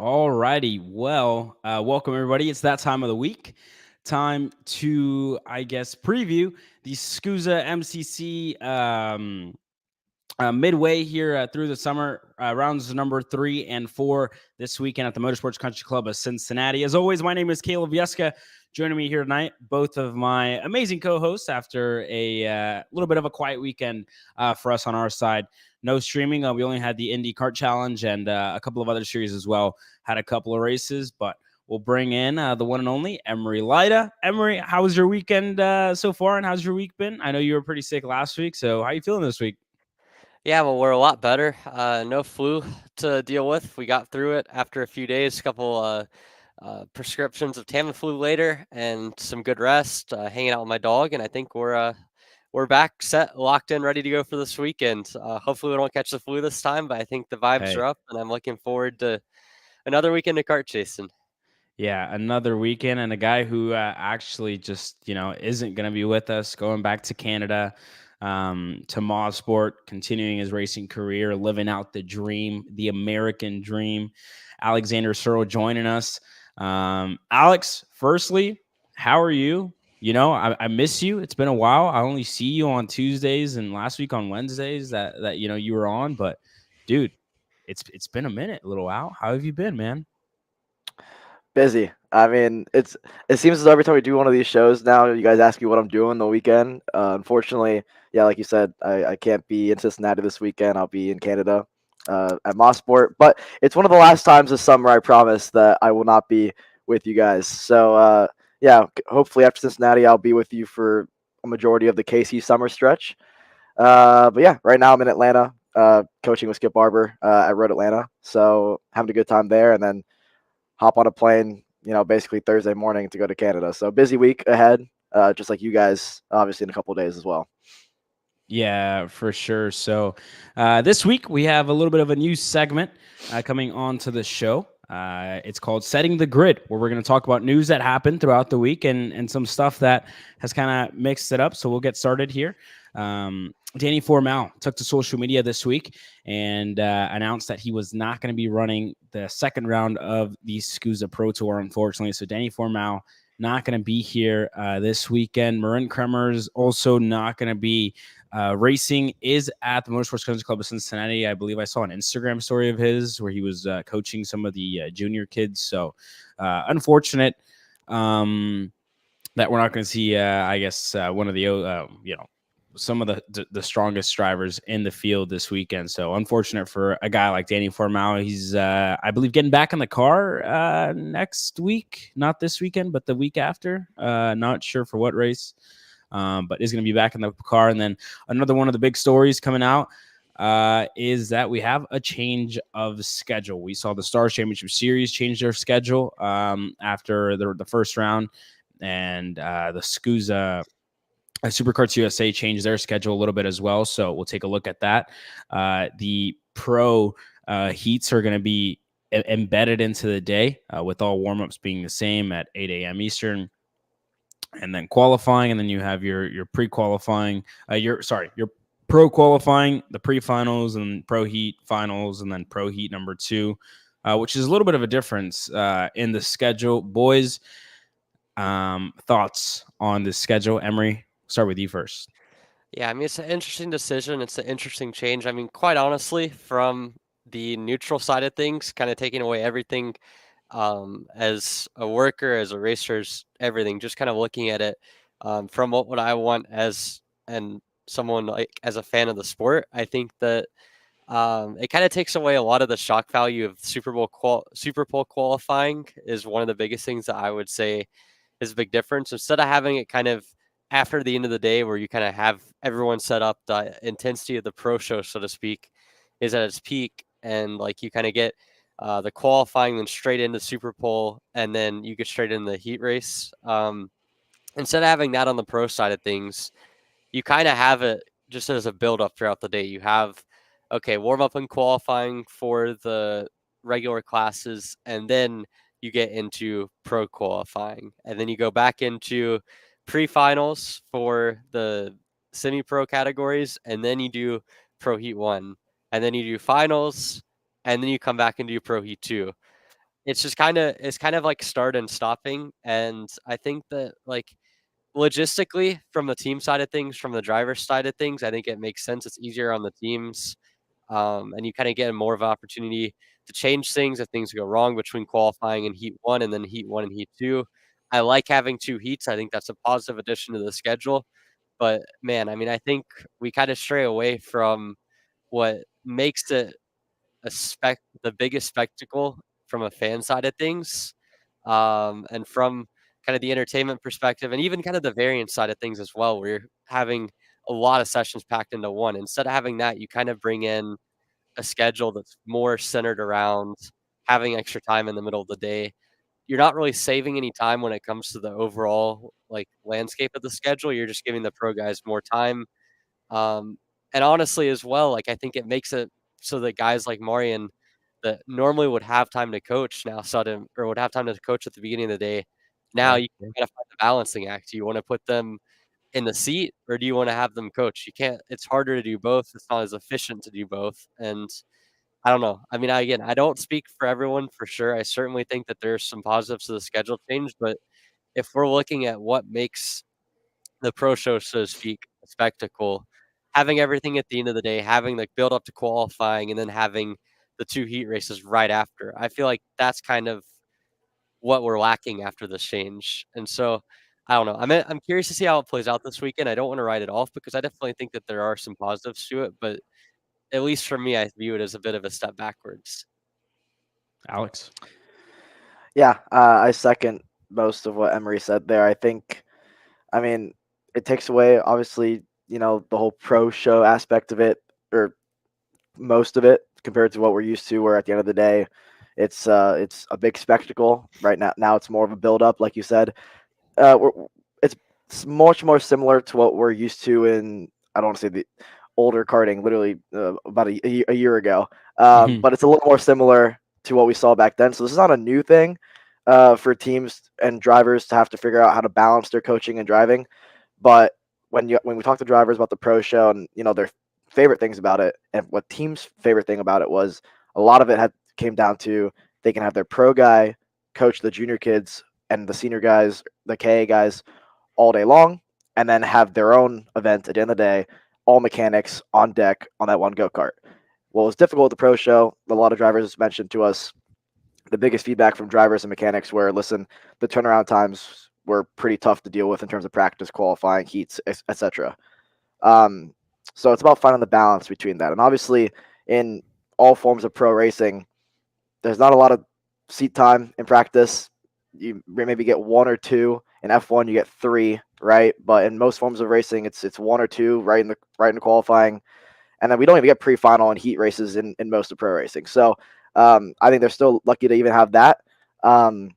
All righty. Well, welcome everybody. It's that time of the week. Time to, I guess, preview the SKUSA MCC midway here through the summer. Rounds number 3 and 4 this weekend at the Motorsports Country Club of Cincinnati. As always, my name is Kaleb Vieska. Joining me here tonight, both of my amazing co-hosts after a little bit of a quiet weekend for us on our side. No streaming. We only had the Indy Kart Challenge and a couple of other series as well. Had a couple of races, but we'll bring in the one and only Emory Lida. Emory, how was your weekend so far, and how's your week been? I know you were pretty sick last week, so how are you feeling this week? Yeah, well, we're a lot better. No flu to deal with. We got through it after a few days, a couple prescriptions of Tamiflu later, and some good rest, hanging out with my dog, and I think we're back, set, locked in, ready to go for this weekend. Hopefully, we don't catch the flu this time, but I think the vibes Hey, are up, and I'm looking forward to another weekend of kart chasing. yeah, another weekend, and a guy who actually just isn't going to be with us, going back to Canada, to Mosport, continuing his racing career, living out the dream, the American dream. Alexander Searle joining us. Alex, firstly, how are you? I miss you. It's been a while. I only see you on Tuesdays and last week on Wednesdays that you were on, but dude, it's been a minute, little Al. How have you been, man? Busy. I mean, it seems as though every time we do one of these shows now, you guys ask me what I'm doing the weekend. Unfortunately, yeah, like you said, I can't be in Cincinnati this weekend. I'll be in Canada at Mosport. But it's one of the last times this summer, I promise, that I will not be with you guys. So, yeah, hopefully after Cincinnati, I'll be with you for a majority of the KC summer stretch. But yeah, right now I'm in Atlanta, coaching with Skip Barber at Road Atlanta. So, having a good time there. And then hop on a plane, basically Thursday morning to go to Canada. So busy week ahead, just like you guys, obviously in a couple of days as well. Yeah, for sure. So this week we have a little bit of a new segment coming onto the show. It's called Setting the Grid, where we're going to talk about news that happened throughout the week and some stuff that has kind of mixed it up. So we'll get started here. Danny Formal took to social media this week and announced that he was not going to be running the second round of the SKUSA Pro Tour, unfortunately. So Danny Formal not going to be here this weekend. Marin Kremers also not going to be racing is at the Motorsports Country Club of Cincinnati. I believe I saw an Instagram story of his where he was coaching some of the junior kids. So unfortunate that we're not going to see, I guess, one of the, some of the strongest drivers in the field this weekend. So unfortunate for a guy like Danny Formal. He's, I believe, getting back in the car next week, not this weekend, but the week after. Not sure for what race. But is going to be back in the car. And then another one of the big stories coming out is that we have a change of schedule. We saw the Stars Championship Series change their schedule after the first round, and the SKUSA Supercarts USA changed their schedule a little bit as well. So we'll take a look at that. The pro heats are going to be embedded into the day with all warmups being the same at 8 a.m. Eastern, and then qualifying, and then you have your pre-qualifying, your pro qualifying, the pre-finals, and pro heat finals, and then pro heat number 2, which is a little bit of a difference in the schedule. Boys, thoughts on the schedule? Emory, start with you first. Yeah, I mean, it's an interesting decision. It's an interesting change. I mean, quite honestly, from the neutral side of things, kind of taking away everything as a worker, as a racer, as everything, just kind of looking at it from what I want as and someone like as a fan of the sport. I think that it kind of takes away a lot of the shock value of Super Bowl qualifying is one of the biggest things that I would say is a big difference. Instead of having it kind of after the end of the day where you kind of have everyone set up, the intensity of the pro show, so to speak, is at its peak, and like you kind of get the qualifying, then straight into Super Bowl, and then you get straight into the heat race. Instead of having that on the pro side of things, you kind of have it just as a build up throughout the day. You have, okay, warm up and qualifying for the regular classes, and then you get into pro qualifying. And then you go back into pre finals for the semi pro categories, and then you do pro heat 1, and then you do finals, and then you come back and do pro heat 2. it's just kind of like start and stopping. And I think that like logistically, from the team side of things, from the driver's side of things, I think it makes sense. It's easier on the teams, and you kind of get more of an opportunity to change things if things go wrong between qualifying and heat one, and then heat one and heat two. I like having two heats. I think that's a positive addition to the schedule. But man, I mean, I think we kind of stray away from what makes it the biggest spectacle from a fan side of things, and from kind of the entertainment perspective, and even kind of the variance side of things as well, where you're having a lot of sessions packed into one. Instead of having that, you kind of bring in a schedule that's more centered around having extra time in the middle of the day. You're not really saving any time when it comes to the overall like landscape of the schedule. You're just giving the pro guys more time, um, and honestly, as well, like I think it makes it so that guys like Marian that normally would have time to coach now sudden or would have time to coach at the beginning of the day. Now Yeah. you gotta find the balancing act. Do you want to put them in the seat or do you want to have them coach? You can't. It's harder to do both. It's not as efficient to do both. And I don't know. I mean, again, I don't speak for everyone for sure. I certainly think that there's some positives to the schedule change, but if we're looking at what makes the pro show, so to speak, a spectacle, having everything at the end of the day, having like build up to qualifying and then having the two heat races right after. I feel like that's kind of what we're lacking after this change. And so I don't know. I'm curious to see how it plays out this weekend. I don't want to write it off because I definitely think that there are some positives to it, but at least for me, I view it as a bit of a step backwards. Alex. Yeah, I second most of what Emory said there. I mean, it takes away obviously, the whole pro show aspect of it, or most of it, compared to what we're used to. Where at the end of the day, it's a big spectacle. Right now, it's more of a build up, like you said. We're, it's much more similar to what we're used to in, I don't want to say the older karting, literally about a year ago. Mhm. But it's a little more similar to what we saw back then. So this is not a new thing for teams and drivers to have to figure out how to balance their coaching and driving. But when we talk to drivers about the pro show and their favorite things about it, and what teams' favorite thing about it was, a lot of it had came down to they can have their pro guy coach the junior kids and the senior guys, the KA guys, all day long, and then have their own event at the end of the day, all mechanics on deck on that one go-kart. What was difficult with the pro show, a lot of drivers mentioned to us, the biggest feedback from drivers and mechanics were, listen, the turnaround times were pretty tough to deal with in terms of practice, qualifying, heats, etc. Um, so it's about finding the balance between that. And obviously, in all forms of pro racing, there's not a lot of seat time in practice. You maybe get one or two. In F1, you get three, right? But in most forms of racing, it's one or two right in the qualifying, and then we don't even get pre-final and heat races in most of pro racing. So I think they're still lucky to even have that. Um,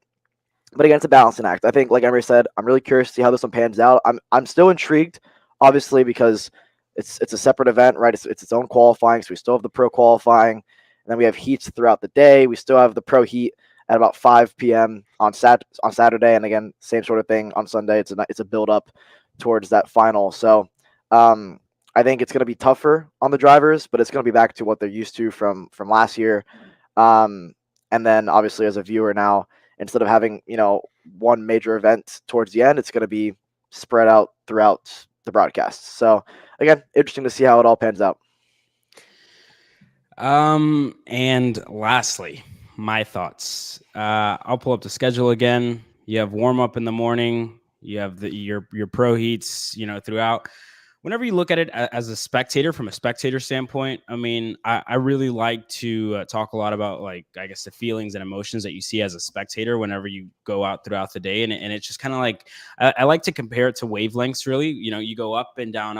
but again, it's a balancing act. I think, like Emery said, I'm really curious to see how this one pans out. I'm still intrigued, obviously, because it's a separate event, right? It's its own qualifying, so we still have the pro qualifying, and then we have heats throughout the day. We still have the pro heat at about 5 p.m. on Saturday, and again, same sort of thing on Sunday. It's a build up towards that final. So um, I think it's going to be tougher on the drivers, but it's going to be back to what they're used to from last year. Um, and then obviously as a viewer now, instead of having one major event towards the end, it's going to be spread out throughout the broadcast. So again, interesting to see how it all pans out. And lastly, my thoughts. I'll pull up the schedule again. You have warm up in the morning. You have your pro heats, throughout. Whenever you look at it as a spectator, from a spectator standpoint, I mean, I really like to talk a lot about, like, I guess, the feelings and emotions that you see as a spectator whenever you go out throughout the day. And it's just kind of like, I like to compare it to wavelengths, really. You go up and down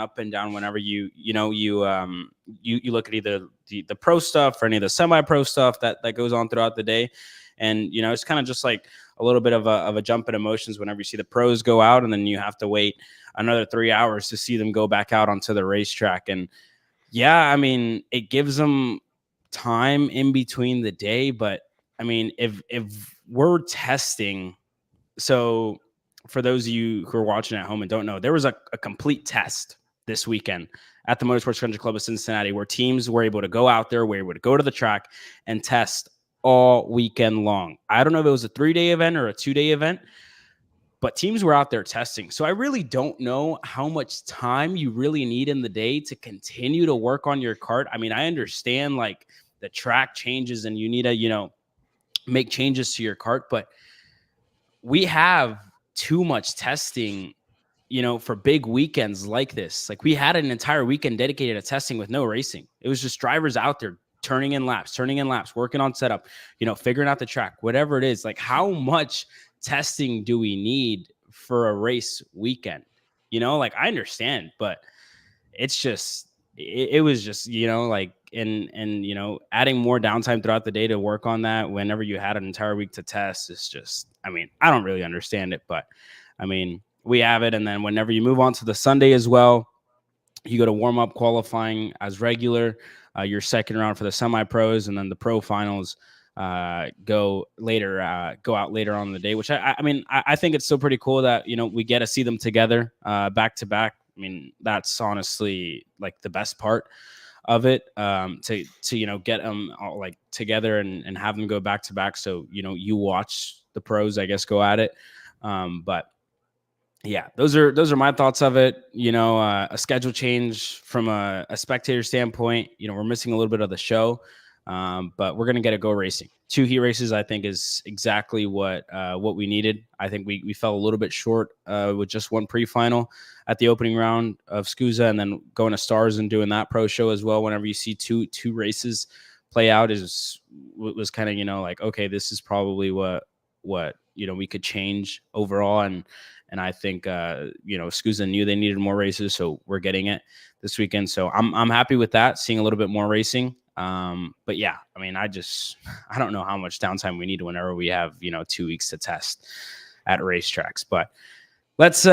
whenever you look at either the pro stuff or any of the semi-pro stuff that goes on throughout the day. And, it's kind of just like a little bit of a jump in emotions whenever you see the pros go out, and then you have to wait another 3 hours to see them go back out onto the racetrack. And yeah, I mean, it gives them time in between the day. But I mean, if we're testing, so for those of you who are watching at home and don't know, there was a complete test this weekend at the Motorsports Country Club of Cincinnati, where teams were able to go out there, were able to go to the track and test all weekend long. I don't know if it was a 3-day event or a 2-day event, but teams were out there testing. So I really don't know how much time you really need in the day to continue to work on your kart. I mean, I understand like the track changes and you need to, make changes to your kart, but we have too much testing, for big weekends like this. Like we had an entire weekend dedicated to testing with no racing. It was just drivers out there turning in laps, working on setup, figuring out the track, whatever it is. Like how much testing do we need for a race weekend? Like I understand, but it's just it was just and adding more downtime throughout the day to work on that whenever you had an entire week to test is just, I mean, I don't really understand it, but I mean, we have it. And then whenever you move on to the Sunday as well, you go to warm up qualifying as regular, your second round for the semi-pros, and then the pro finals go out later on in the day, which I mean, I think it's still pretty cool that, we get to see them together back to back. I mean, that's honestly like the best part of it, to get them all like together and have them go back to back. So, you watch the pros, I guess, go at it. But yeah, those are my thoughts of it. A schedule change from a spectator standpoint, we're missing a little bit of the show. But we're going to get a go racing. 2 heat races, I think, is exactly what we needed. I think we fell a little bit short with just one pre-final at the opening round of SKUSA, and then going to Stars and doing that pro show as well. Whenever you see two races play out, was kind of, like, okay, this is probably what we could change overall. And I think SKUSA knew they needed more races, so we're getting it this weekend. So I'm happy with that, seeing a little bit more racing. But yeah, I mean, I don't know how much downtime we need whenever we have 2 weeks to test at racetracks. But let's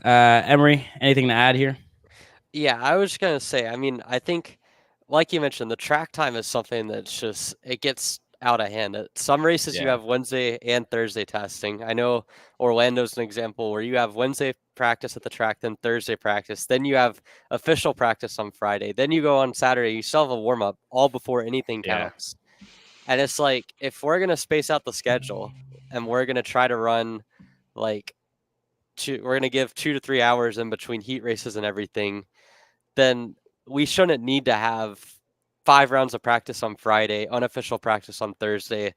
Emory, anything to add here? Yeah, I was just gonna say, I mean, I think, like you mentioned, the track time is something that's just it gets out of hand. Some races you Yeah. have Wednesday and Thursday testing. I know Orlando's an example where you have Wednesday practice at the track, then Thursday practice, then you have official practice on Friday, then you go on Saturday, you still have a warm up all before anything Yeah. counts. And it's like, if we're gonna space out the schedule and we're gonna try to run like we're gonna give 2 to 3 hours in between heat races and everything, then we shouldn't need to have 5 rounds of practice on Friday, unofficial practice on Thursday,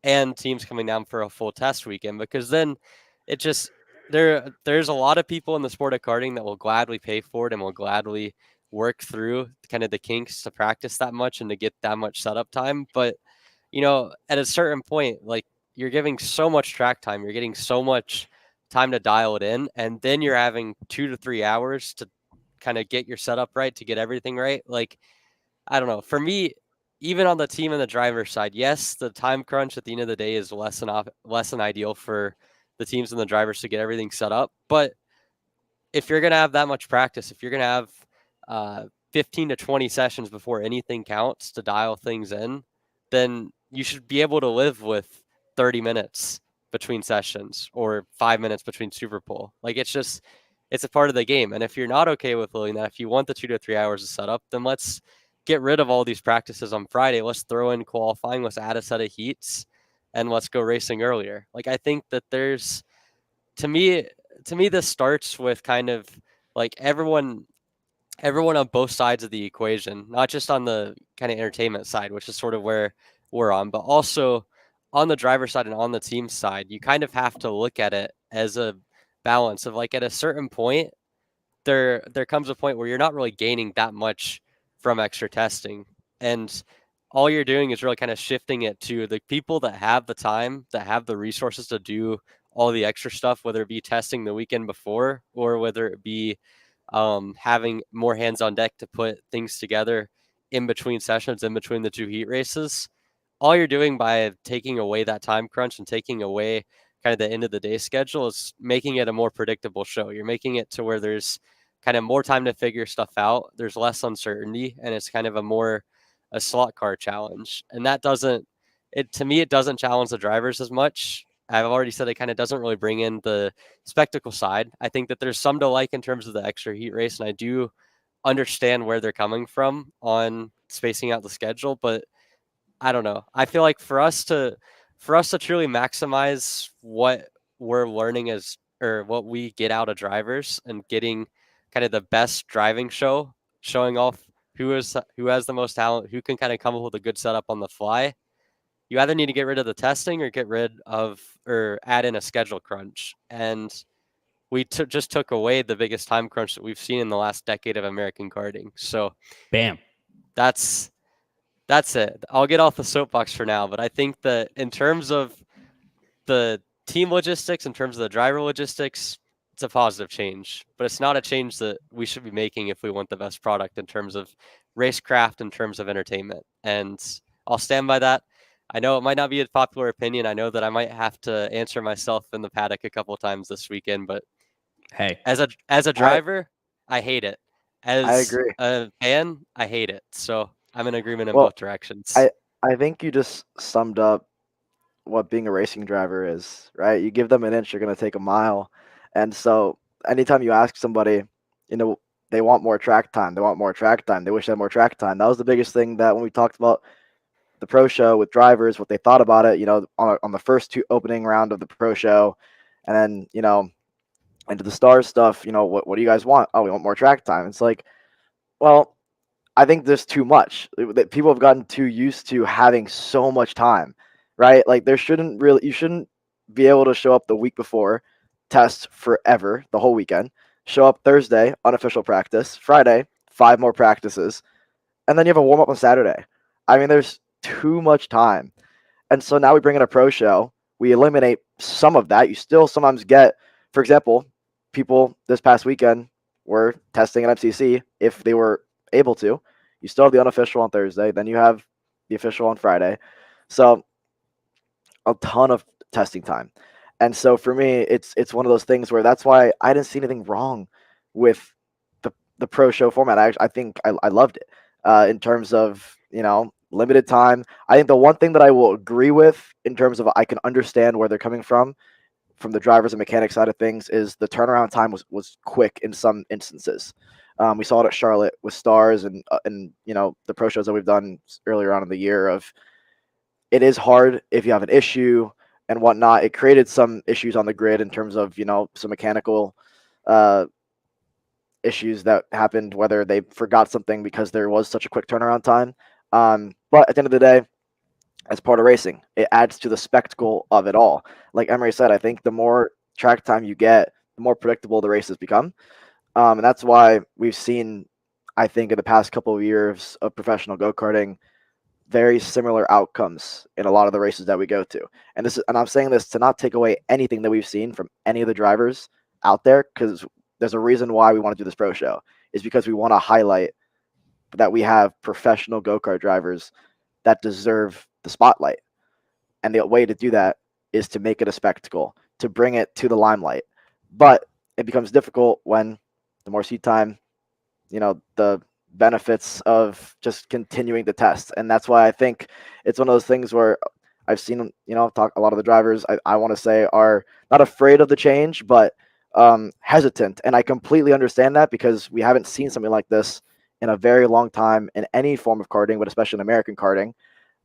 and teams coming down for a full test weekend, because then it just there's a lot of people in the sport of karting that will gladly pay for it and will gladly work through kind of the kinks to practice that much and to get that much setup time. But at a certain point, like, you're giving so much track time, you're getting so much time to dial it in, and then you're having 2 to 3 hours to kind of get your setup right, to get everything right. Like, I don't know. For me, even on the team and the driver's side, yes, the time crunch at the end of the day is less than ideal for the teams and the drivers to get everything set up. But if you're gonna have that much practice, if you're gonna have 15 to 20 sessions before anything counts to dial things in, then you should be able to live with 30 minutes between sessions or 5 minutes between Super Bowl. Like, it's a part of the game. And if you're not okay with living that, if you want the 2 to 3 hours to set up, then let's get rid of all these practices on Friday. Let's throw in qualifying. Let's add a set of heats, and let's go racing earlier. Like, I think that to me, this starts with kind of like everyone on both sides of the equation, not just on the kind of entertainment side, which is sort of where we're on, but also on the driver side and on the team side. You kind of have to look at it as a balance of, like, at a certain point, there comes a point where you're not really gaining that much from extra testing, and all you're doing is really kind of shifting it to the people that have the time, that have the resources to do all the extra stuff, whether it be testing the weekend before or whether it be having more hands on deck to put things together in between sessions, in between the 2 heat races. All you're doing by taking away that time crunch and taking away kind of the end of the day schedule is making it a more predictable show. You're making it to where there's kind of more time to figure stuff out. There's less uncertainty, and it's kind of a slot car challenge. And that doesn't it to me, it doesn't challenge the drivers as much. I've already said it kind of doesn't really bring in the spectacle side. I think that there's some to like in terms of the extra heat race, and I do understand where they're coming from on spacing out the schedule, but I don't know. I feel like for us to truly maximize what we're learning or what we get out of drivers and getting kind of the best driving show, showing off who has the most talent, who can kind of come up with a good setup on the fly. You either need to get rid of the testing or get rid of or add in a schedule crunch. And we just took away the biggest time crunch that we've seen in the last decade of American karting. So Bam. that's it. I'll get off the soapbox for now, but I think that in terms of the team logistics, in terms of the driver logistics, it's a positive change, but it's not a change that we should be making if we want the best product in terms of racecraft, in terms of entertainment. And I'll stand by that. I know it might not be a popular opinion. I know that I might have to answer myself in the paddock a couple times this weekend, but Hey, as a driver, I hate it. I As agree. a fan, I hate it. So I'm in agreement in Well, both directions. I think you just summed up what being a racing driver is, right? You give them an inch, you're going to take a mile. And so anytime you ask somebody, you know, they want more track time, they want more track time, they wish they had more track time. That was the biggest thing that when we talked about the pro show with drivers, what they thought about it, on the first two opening round of the pro show, and then, into the stars stuff, what do you guys want? Oh, we want more track time. It's like, well, I think there's too much. That people have gotten too used to having so much time, right? Like you shouldn't be able to show up the week before, test forever, the whole weekend, show up Thursday, unofficial practice, Friday, 5 more practices, and then you have a warm up on Saturday. I mean, there's too much time. And so now we bring in a pro show. We eliminate some of that. You still sometimes get, for example, people this past weekend were testing at MCC if they were able to. You still have the unofficial on Thursday, then you have the official on Friday. So a ton of testing time. And so for me, it's one of those things where that's why I didn't see anything wrong with the pro show format. I think I loved it in terms of, limited time. I think the one thing that I will agree with in terms of I can understand where they're coming from the drivers and mechanics side of things, is the turnaround time was quick in some instances. We saw it at Charlotte with stars and the pro shows that we've done earlier on in the year. Of it is hard if you have an issue and whatnot. It created some issues on the grid in terms of some mechanical issues that happened, whether they forgot something because there was such a quick turnaround time. But at the end of the day, as part of racing, it adds to the spectacle of it all. Like Emory said, I think the more track time you get, the more predictable the races become. And that's why we've seen, I think, in the past couple of years of professional go-karting, very similar outcomes in a lot of the races that we go to. And I'm saying this to not take away anything that we've seen from any of the drivers out there, because there's a reason why we want to do this pro show, is because we want to highlight that we have professional go-kart drivers that deserve the spotlight. And the way to do that is to make it a spectacle, to bring it to the limelight. But it becomes difficult when the more seat time, the benefits of just continuing the test. And that's why I think it's one of those things where I've seen, talk a lot of the drivers, I want to say, are not afraid of the change, but hesitant. And I completely understand that, because we haven't seen something like this in a very long time in any form of karting, but especially in American karting.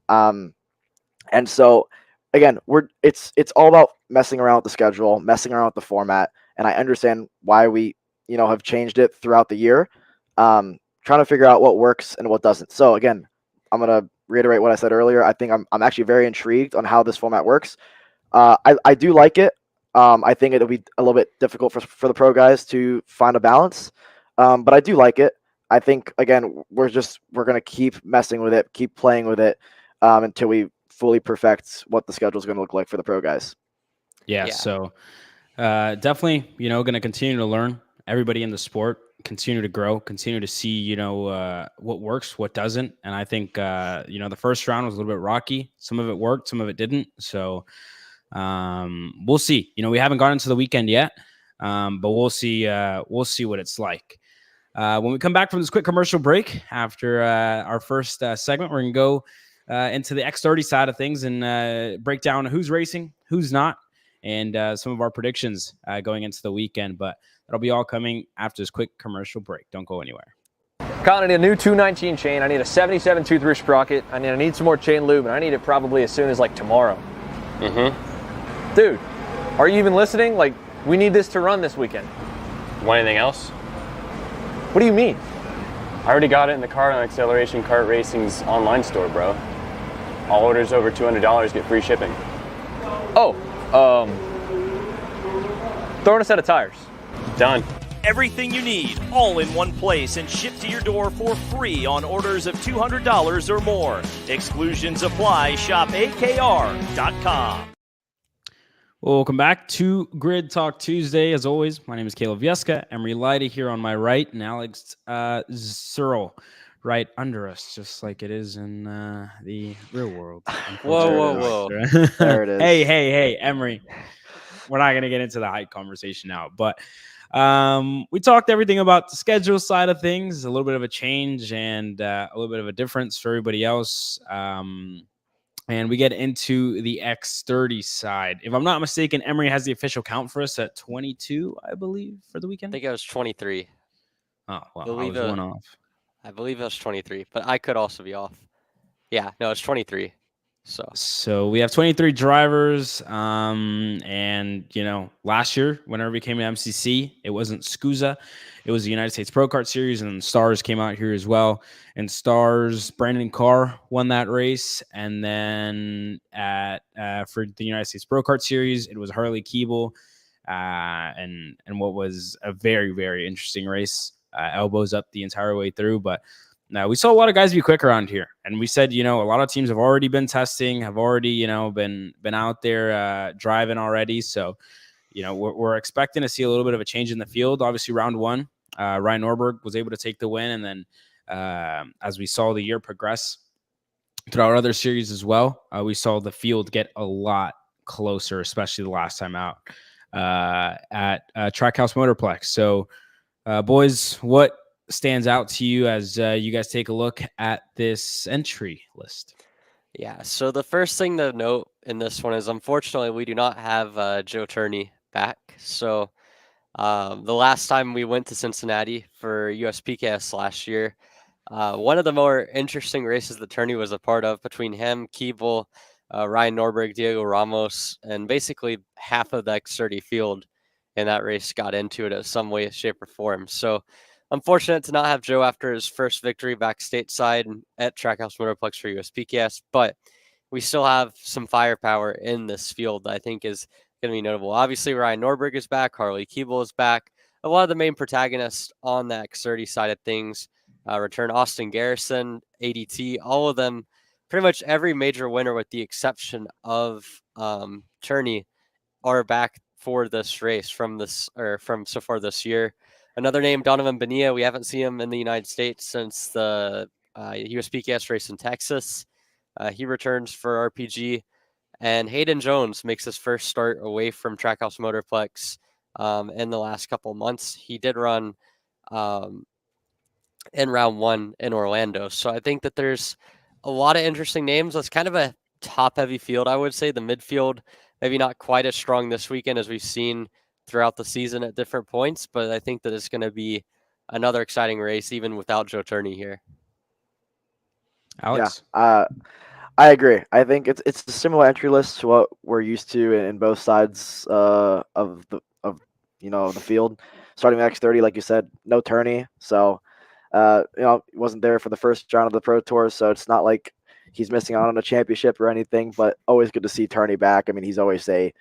And so again, it's all about messing around with the schedule, messing around with the format. And I understand why we, have changed it throughout the year, trying to figure out what works and what doesn't. So again, I'm going to reiterate what I said earlier. I think I'm actually very intrigued on how this format works. I do like it. I think it'll be a little bit difficult for the pro guys to find a balance. But I do like it. I think, again, we're going to keep messing with it, keep playing with it until we fully perfect what the schedule is going to look like for the pro guys. Yeah. So definitely, going to continue to learn. Everybody in the sport continue to grow, continue to see, what works, what doesn't. And I think, the first round was a little bit rocky. Some of it worked, some of it didn't. So we'll see. We haven't gotten into the weekend yet, but we'll see. We'll see what it's like. When we come back from this quick commercial break after our first segment, we're going to go into the X30 side of things and break down who's racing, who's not, and some of our predictions going into the weekend. But that'll be all coming after this quick commercial break. Don't go anywhere. Colin, I need a new 219 chain. I need a 77 tooth sprocket. I need some more chain lube, and I need it probably as soon as like tomorrow. Mm-hmm. Dude, are you even listening? Like, we need this to run this weekend. Want anything else? What do you mean? I already got it in the Kart on Acceleration Kart Racing's online store, bro. All orders over $200 get free shipping. Oh, throw in a set of tires. Done. Everything you need, all in one place and shipped to your door for free on orders of $200 or more. Exclusions apply. Shop AKR.com. Welcome back to Grid Talk Tuesday. As always, my name is Kaleb Vieska. Emory Lyda here on my right, and Alex Searle right under us, just like it is in the real world. Whoa. There it is. Hey, Emory. We're not going to get into the height conversation now, but we talked everything about the schedule side of things, a little bit of a change and a little bit of a difference for everybody else. And we get into the X30 side. If I'm not mistaken, Emory has the official count for us at 22, I believe, for the I weekend. think it was 23. Oh, well, I was one off. I believe it was 23, but I could also be off. Yeah, no, it's 23. So we have 23 drivers. And, you know, last year, whenever we came to MCC, it wasn't SKUSA. It was the United States Pro Kart Series, and Stars came out here as well. And Stars, Brandon Carr won that race. And then for the United States Pro Kart Series, it was Harley Keeble. And what was a very, very interesting race. Elbows up the entire way through. But now we saw a lot of guys be quick around here, and we said, you know, a lot of teams have already been testing, have already, you know, been out there driving already. So, you know, we're expecting to see a little bit of a change in the field. Obviously, round one, Ryan Norberg was able to take the win, and then as we saw the year progress throughout other series as well, we saw the field get a lot closer, especially the last time out at Trackhouse Motorplex. So, boys, what stands out to you as you guys take a look at this entry list? Yeah, so the first thing to note in this one is, unfortunately, we do not have Joe Turney back. So the last time we went to Cincinnati for USPKS last year, one of the more interesting races that Turney was a part of, between him, Keeble, Ryan Norberg, Diego Ramos, and basically half of the X30 field in that race got into it in some way, shape, or form. So unfortunate to not have Joe after his first victory back stateside at Trackhouse Motorplex for USPKS, but we still have some firepower in this field that I think is going to be notable. Obviously, Ryan Norberg is back. Harley Keeble is back. A lot of the main protagonists on the X30 side of things return. Austin Garrison, ADT, all of them, pretty much every major winner with the exception of Turney are back for this race from so far this year. Another name, Donovan Bonilla. We haven't seen him in the United States since the USPKS race in Texas. He returns for RPG. And Hayden Jones makes his first start away from Trackhouse Motorplex in the last couple months. He did run in round one in Orlando. So I think that there's a lot of interesting names. It's kind of a top-heavy field, I would say. The midfield, maybe not quite as strong this weekend as we've seen throughout the season at different points, but I think that it's going to be another exciting race, even without Joe Turney here. Alex? Yeah, I agree. I think it's a similar entry list to what we're used to in both sides of the field. Starting with X30, like you said, no Turney, so he wasn't there for the first round of the Pro Tour, so it's not like he's missing out on a championship or anything. But always good to see Turney back. I mean, he's always a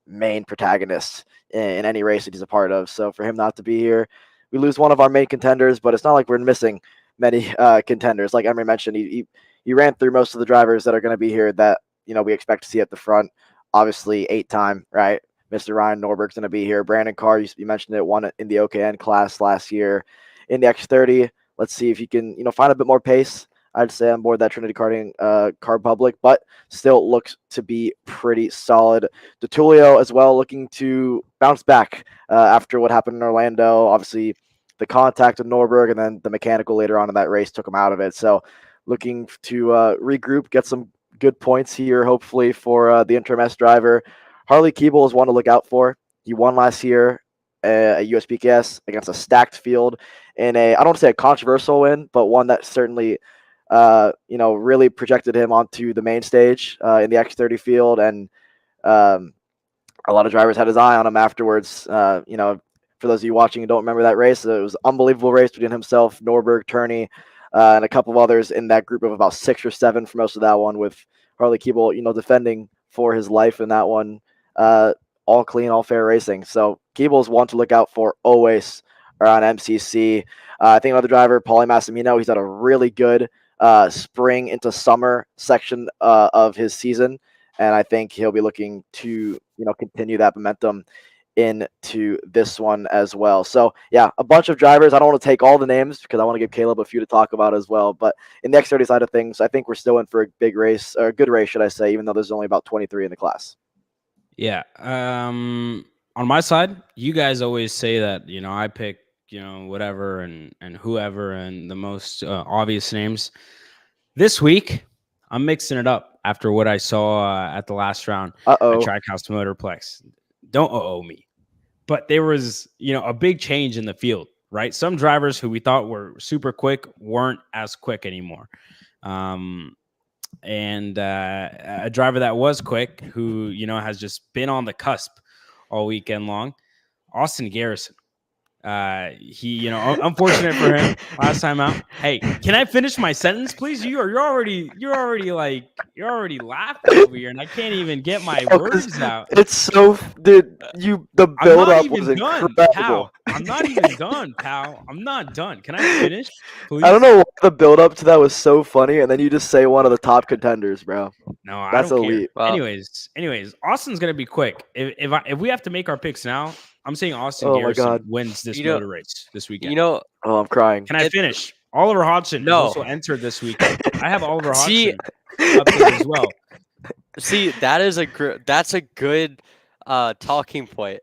main protagonist in any race that he's a part of. So for him not to be here, we lose one of our main contenders, but it's not like we're missing many contenders. Like Emory mentioned, he ran through most of the drivers that are going to be here that, you know, we expect to see at the front. Obviously, 8-time, right? Mr. Ryan Norberg's going to be here. Brandon Carr, you mentioned it, won in the OKN class last year. In the X30, let's see if you can, find a bit more pace. I'd say on board that Trinity Karting Car Public, but still looks to be pretty solid. DeTulio as well, looking to bounce back after what happened in Orlando. Obviously, the contact with Norberg and then the mechanical later on in that race took him out of it. So looking to regroup, get some good points here, hopefully, for the interim S driver. Harley Keeble is one to look out for. He won last year at USPKS against a stacked field in I don't want to say a controversial win, but one that certainly, really projected him onto the main stage in the X30 field. And a lot of drivers had his eye on him afterwards. For those of you watching and don't remember that race, it was an unbelievable race between himself, Norberg, Turney, and a couple of others in that group of about 6 or 7 for most of that one, with Harley Keeble, defending for his life in that one. All clean, all fair racing. So Keeble's one to look out for always around MCC. I think another driver, Paulie Massimino, he's had a really good spring into summer section of his season, and I think he'll be looking to continue that momentum into this one as well. So yeah, a bunch of drivers. I don't want to take all the names because I want to give Kaleb a few to talk about as well. But in the X30 side of things, I think we're still in for a big race, or a good race, should I say, even though there's only about 23 in the class. Yeah. On my side, you guys always say that, I pick, whatever and whoever and the most obvious names. This week, I'm mixing it up after what I saw at the last round at Trackhouse Motorplex. Don't me. But there was, a big change in the field, right? Some drivers who we thought were super quick weren't as quick anymore. And a driver that was quick who, has just been on the cusp all weekend long, Austin Garrison. He, unfortunate for him last time out. Hey, can I finish my sentence, please? You're already laughing over here, and I can't even get my words out. It's so, dude. The build up was incredible. Pal. I'm not even done, pal. I'm not done. Can I finish, please? I don't know why the build up to that was so funny, and then you just say one of the top contenders, bro. No, that's I don't elite. Care. Anyways, Austin's gonna be quick. If we have to make our picks now, I'm saying Austin Garrison wins this motor race this weekend. Oh, I'm crying. Can I finish? Oliver Hodgson also entered this weekend. I have Oliver Hodgson up there as well. See, that's a good talking point.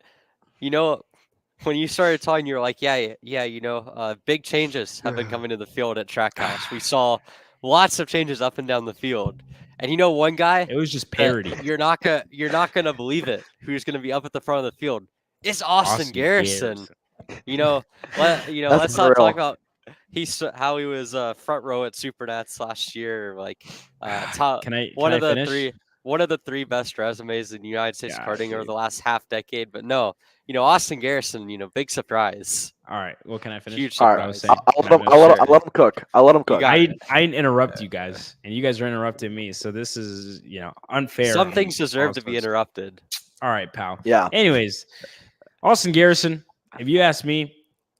When you started talking, you were like, big changes have been coming to the field at Trackhouse. We saw lots of changes up and down the field. And one guy, it was just parody. You're not gonna believe it. Who's gonna be up at the front of the field? It's Austin Garrison. Let's not talk about how he was front row at Supernats last year. Like one of the three best resumes in United States karting over the last half decade. But no, Austin Garrison, big surprise. All right. Well, can I finish? Huge surprise. I'll let him cook. I didn't interrupt you guys, and you guys are interrupting me. So this is, unfair. Some things deserve to be interrupted. All right, pal. Yeah. Anyways, Austin Garrison, if you ask me,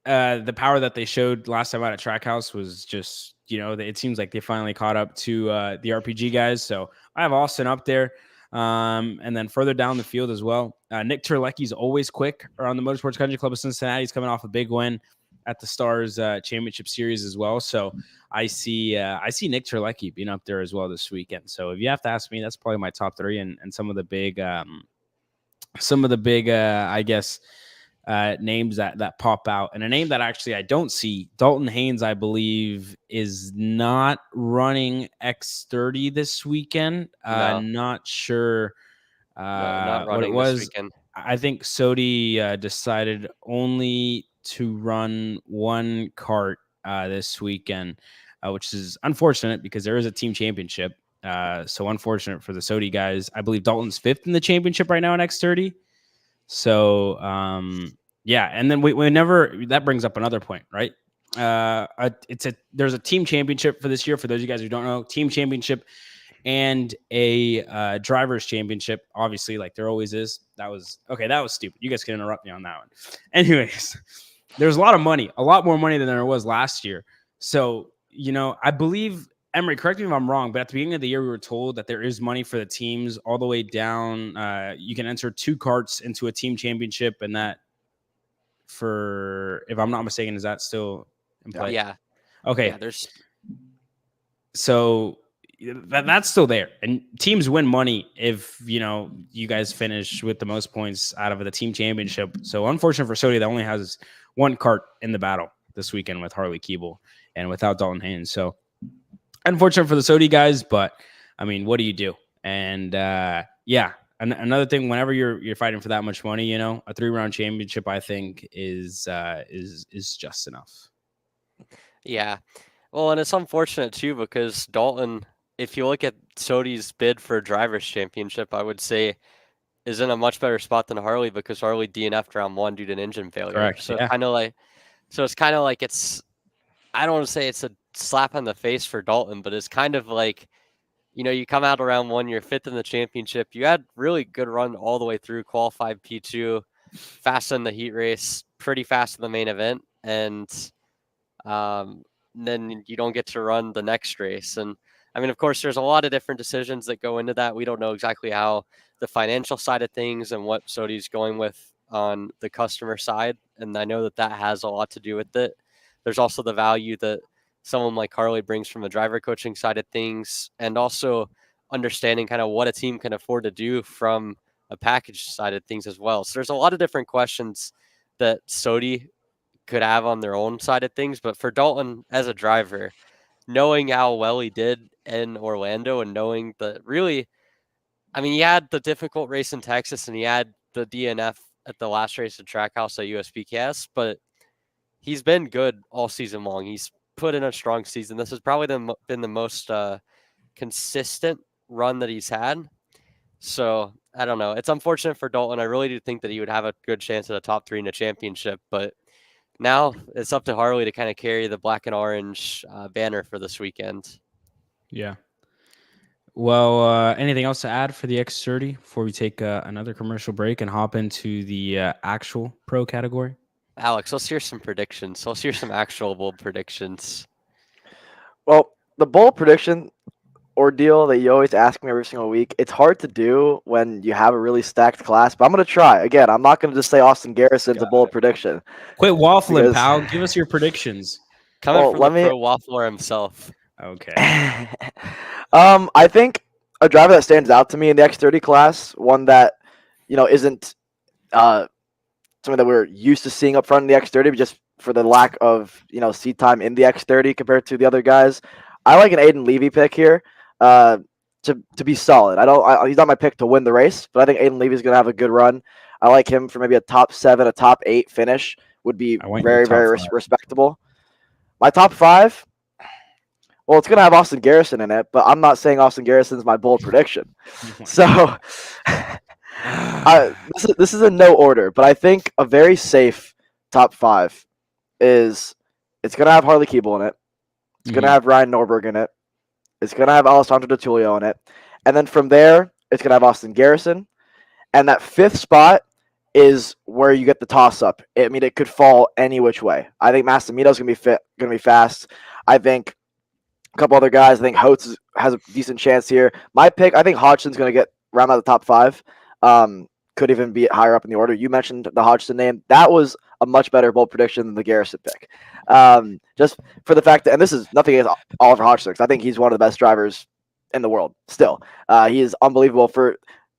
the power that they showed last time out at Trackhouse was just, it seems like they finally caught up to the RPG guys. So I have Austin up there. And then further down the field as well, Nick Terlecki's always quick around the Motorsports Country Club of Cincinnati. He's coming off a big win at the Stars Championship Series as well. So I see Nick Terlecki being up there as well this weekend. So if you have to ask me, that's probably my top 3 and some of the big I guess names that pop out. And a name that actually I don't see, Dalton Haynes, I believe, is not running X30 this weekend. No. Not sure not what it running was. this weekend. I think Sodi decided only to run one kart this weekend, which is unfortunate because there is a team championship. So unfortunate for the Sodi guys. I believe Dalton's 5th in the championship right now in X30. So, and then we never, that brings up another point, right? There's a team championship for this year. For those of you guys who don't know, team championship and a driver's championship, obviously, like there always is. That was stupid. You guys can interrupt me on that one. Anyways, there's a lot of money, a lot more money than there was last year. So, I believe, Emory, correct me if I'm wrong, but at the beginning of the year, we were told that there is money for the teams all the way down. You can enter 2 karts into a team championship, and that, if I'm not mistaken, is that still in play? Yeah. Okay. Yeah, so that's still there, and teams win money if you guys finish with the most points out of the team championship. So unfortunate for Sodi that only has 1 kart in the battle this weekend with Harley Keeble and without Dalton Haynes. So unfortunate for the Sodi guys, but I mean, what do you do? And another thing, whenever you're fighting for that much money, you know, a 3-round championship, I think is just enough. Yeah. Well, and it's unfortunate too because Dalton, if you look at Sodi's bid for a drivers championship, I would say is in a much better spot than Harley because Harley DNF'd round 1 due to an engine failure. Correct. So Yeah. it's kind of like it's, I don't want to say it's a slap on the face for Dalton, but it's kind of like, you know, you come out around 1, you're 5th in the championship. You had really good run all the way through, qualified P2, fast in the heat race, pretty fast in the main event, and then you don't get to run the next race. And I mean, of course, there's a lot of different decisions that go into that. We don't know exactly how the financial side of things and what Sodi's going with on the customer side. And I know that that has a lot to do with it. There's also the value that someone like Harley brings from the driver coaching side of things, and also understanding kind of what a team can afford to do from a package side of things as well. So there's a lot of different questions that Sodi could have on their own side of things. But for Dalton as a driver, knowing how well he did in Orlando and knowing that really, I mean, he had the difficult race in Texas and he had the DNF at the last race at Trackhouse at USPKS, but he's been good all season long. He's put in a strong season. This has probably been the most consistent run that he's had. So I don't know. It's unfortunate for Dalton. I really do think that he would have a good chance at a top 3 in a championship, but now it's up to Harley to kind of carry the black and orange banner for this weekend. Yeah. Well, anything else to add for the X30 before we take another commercial break and hop into the actual pro category? Alex, let's hear some predictions. Let's hear some actual bold predictions. Well, the bold prediction ordeal that you always ask me every single week, it's hard to do when you have a really stacked class, but I'm going to try. Again, I'm not going to just say Austin Garrison's a bold prediction. Quit waffling, Because- pal. Give us your predictions. Coming from the pro waffler himself. Okay. I think a driver that stands out to me in the X30 class, one that, you know, isn't something that we're used to seeing up front in the X30, but just for the lack of, you know, seat time in the X30 compared to the other guys. I like an Aiden Levy pick here to be solid. He's not my pick to win the race, but I think Aiden Levy's going to have a good run. I like him for maybe a top 7, a top 8 finish would be very, very respectable. My top 5, well, it's going to have Austin Garrison in it, but I'm not saying Austin Garrison's my bold prediction. So this is in no order, but I think a very safe top 5 is it's going to have Harley Keeble in it. It's going to have Ryan Norberg in it. It's going to have Alessandro Di Tullio in it. And then from there, it's going to have Austin Garrison. And that 5th spot is where you get the toss-up. I mean, it could fall any which way. I think Massimito's going to be fast. I think a couple other guys. I think Holtz has a decent chance here. My pick, I think Hodgson's going to get round out the top 5. Could even be higher up in the order. You mentioned the Hodgson name. That was a much better bold prediction than the Garrison pick. Just for the fact that, and this is nothing against Oliver Hodgson, because I think he's one of the best drivers in the world still. He is unbelievable. For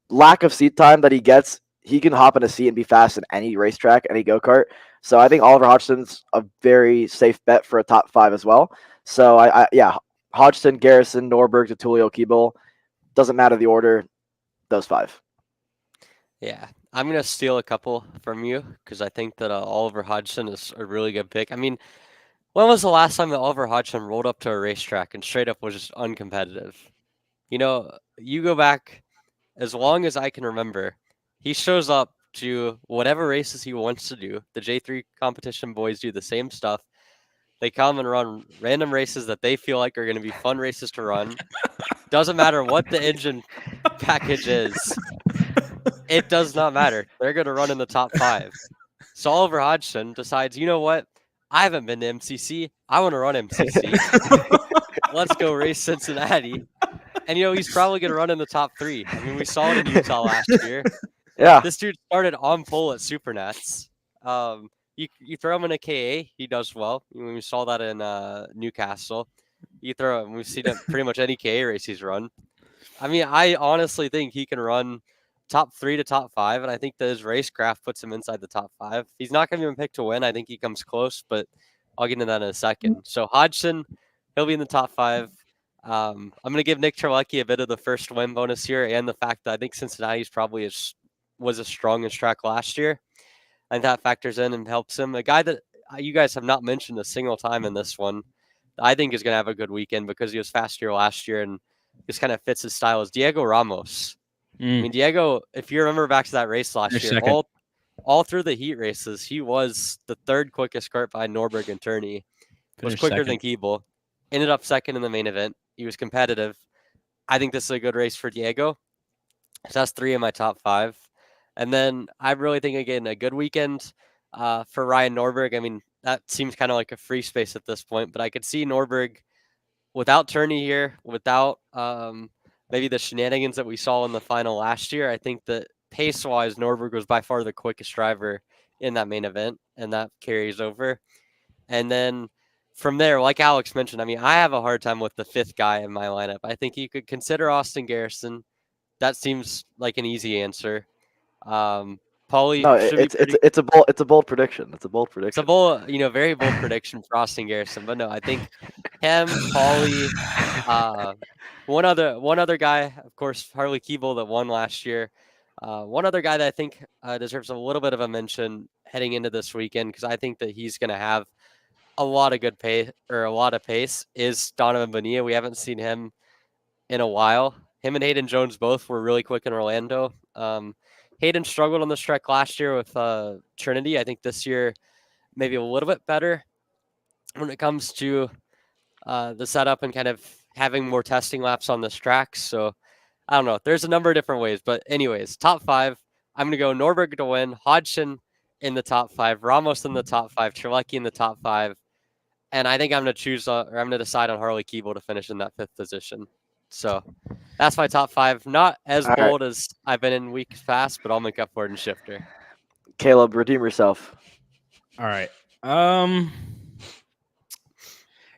lack of seat time that he gets, he can hop in a seat and be fast in any racetrack, any go-kart. So I think Oliver Hodgson's a very safe bet for a top 5 as well. So yeah, Hodgson, Garrison, Norberg, Di Tullio, Keeble. Doesn't matter the order, those 5. Yeah, I'm going to steal a couple from you because I think that Oliver Hodgson is a really good pick. I mean, when was the last time that Oliver Hodgson rolled up to a racetrack and straight up was just uncompetitive? You know, you go back as long as I can remember, he shows up to whatever races he wants to do. The J3 competition boys do the same stuff. They come and run random races that they feel like are going to be fun races to run. Doesn't matter what the engine package is. It does not matter. They're going to run in the top 5. So Oliver Hodgson decides, you know what? I haven't been to MCC. I want to run MCC. Let's go race Cincinnati. And, you know, he's probably going to run in the top 3. I mean, we saw it in Utah last year. Yeah. This dude started on pole at Supernats. You throw him in a KA, he does well. We saw that in Newcastle. You throw him, we've seen it pretty much any KA race he's run. I mean, I honestly think he can run top 3 to top 5, and I think that his racecraft puts him inside the top 5. He's not going to be picked to win. I think he comes close, but I'll get into that in a second. So Hodgson, he'll be in the top 5. I'm going to give Nick Terlecki a bit of the first win bonus here, and the fact that I think Cincinnati's probably was as strong as track last year. And that factors in and helps him. A guy that you guys have not mentioned a single time in this one, I think is going to have a good weekend because he was fast here last year and just kind of fits his style, is Diego Ramos. I mean, Diego, if you remember back to that race last year, all through the heat races, he was the third quickest kart by Norberg and Turney. Was quicker than Keeble. Ended up second in the main event. He was competitive. I think this is a good race for Diego. So that's 3 in my top 5. And then I really think, again, a good weekend for Ryan Norberg. I mean, that seems kind of like a free space at this point, but I could see Norberg without Turney here, without maybe the shenanigans that we saw in the final last year. I think that pace-wise, Norberg was by far the quickest driver in that main event, and that carries over. And then from there, like Alex mentioned, I mean, I have a hard time with the 5th guy in my lineup. I think you could consider Austin Garrison. That seems like an easy answer. Paulie, No, it's a bold prediction. It's a bold prediction. It's a bold, very bold prediction for Austin Garrison. But no, I think him, Paulie, one other guy, of course, Harley Keeble that won last year. One other guy that I think deserves a little bit of a mention heading into this weekend, because I think that he's going to have a lot of good pace is Donovan Bonilla. We haven't seen him in a while. Him and Hayden Jones both were really quick in Orlando. Hayden struggled on this track last year with Trinity. I think this year maybe a little bit better when it comes to the setup and kind of having more testing laps on this track. So I don't know. There's a number of different ways. But anyways, top 5. I'm going to go Norberg to win, Hodgson in the top 5, Ramos in the top 5, Terlecki in the top 5. And I think I'm going to choose I'm going to decide on Harley Keeble to finish in that 5th position. So that's my top 5. Not as bold as I've been in weeks past, but I'll make up for it in Shifter. Kaleb, redeem yourself. All right.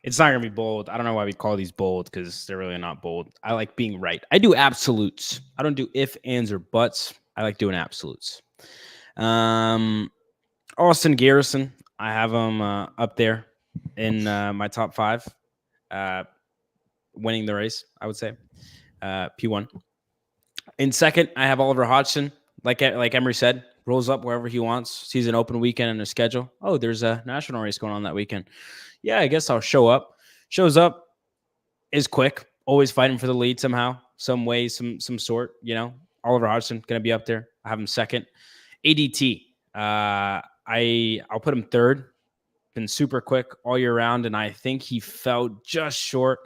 It's not gonna be bold. I don't know why we call these bold, because they're really not bold. I like being right. I do absolutes. I don't do if, ands, or buts. I like doing absolutes. Austin Garrison, I have him up there in my top 5. Winning the race, I would say. P1. In second, I have Oliver Hodgson. Like Emory said, rolls up wherever he wants, sees an open weekend in his schedule. Oh, there's a national race going on that weekend. Yeah, I guess I'll show up. Shows up, is quick, always fighting for the lead somehow, some way, some sort. Oliver Hodgson going to be up there. I have him second. ADT, I'll put him third. Been super quick all year round, and I think he fell just short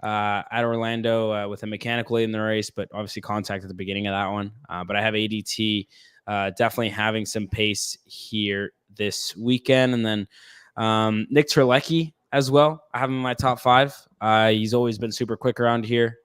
at Orlando with a mechanical in the race, but obviously contact at the beginning of that one. But I have ADT definitely having some pace here this weekend. And then Nick Terlecki as well. I have him in my top 5. He's always been super quick around here.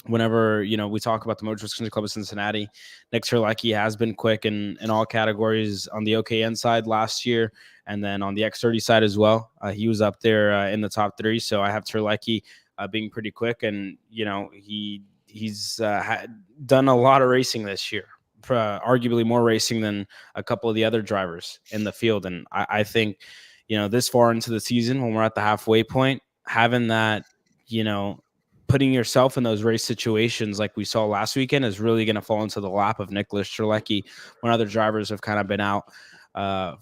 Whenever, we talk about the Motorsports Country Club of Cincinnati, Nick Terlecki has been quick in all categories on the OKN side last year, and then on the X30 side as well. He was up there in the top 3. So I have Terlecki being pretty quick, and, he's done a lot of racing this year, arguably more racing than a couple of the other drivers in the field. And I think, this far into the season, when we're at the halfway point, having that, putting yourself in those race situations like we saw last weekend is really going to fall into the lap of Nicholas Terlecki when other drivers have kind of been out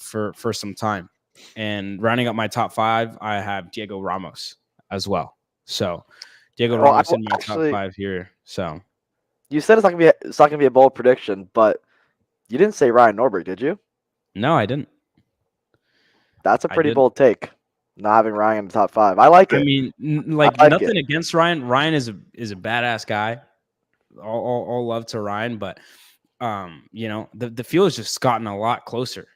for some time. And rounding up my top 5, I have Diego Ramos as well. So Diego Ramos in my top 5 here. So you said it's not gonna be a bold prediction, but you didn't say Ryan Norberg, did you? No, I didn't. That's a pretty bold take. Not having Ryan in the top 5. I like it. I mean, nothing against Ryan. Ryan is a badass guy. All love to Ryan, but the field has just gotten a lot closer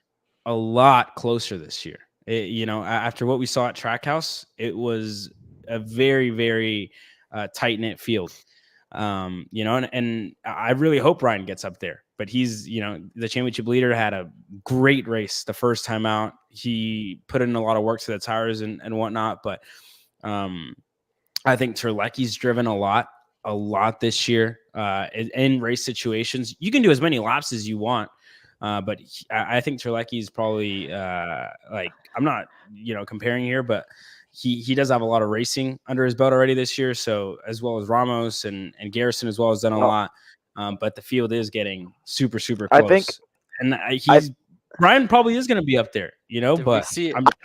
this year. After what we saw at Trackhouse, it was a very, very tight-knit field. And I really hope Ryan gets up there. But he's, the championship leader, had a great race the first time out. He put in a lot of work to the tires and whatnot. But I think Terlecki's driven a lot this year in race situations. You can do as many laps as you want. But I think Terlecki is probably I'm not, comparing here, but he does have a lot of racing under his belt already this year. So as well as Ramos and Garrison as well has done a lot. But the field is getting super close. I think, and Ryan probably is going to be up there, but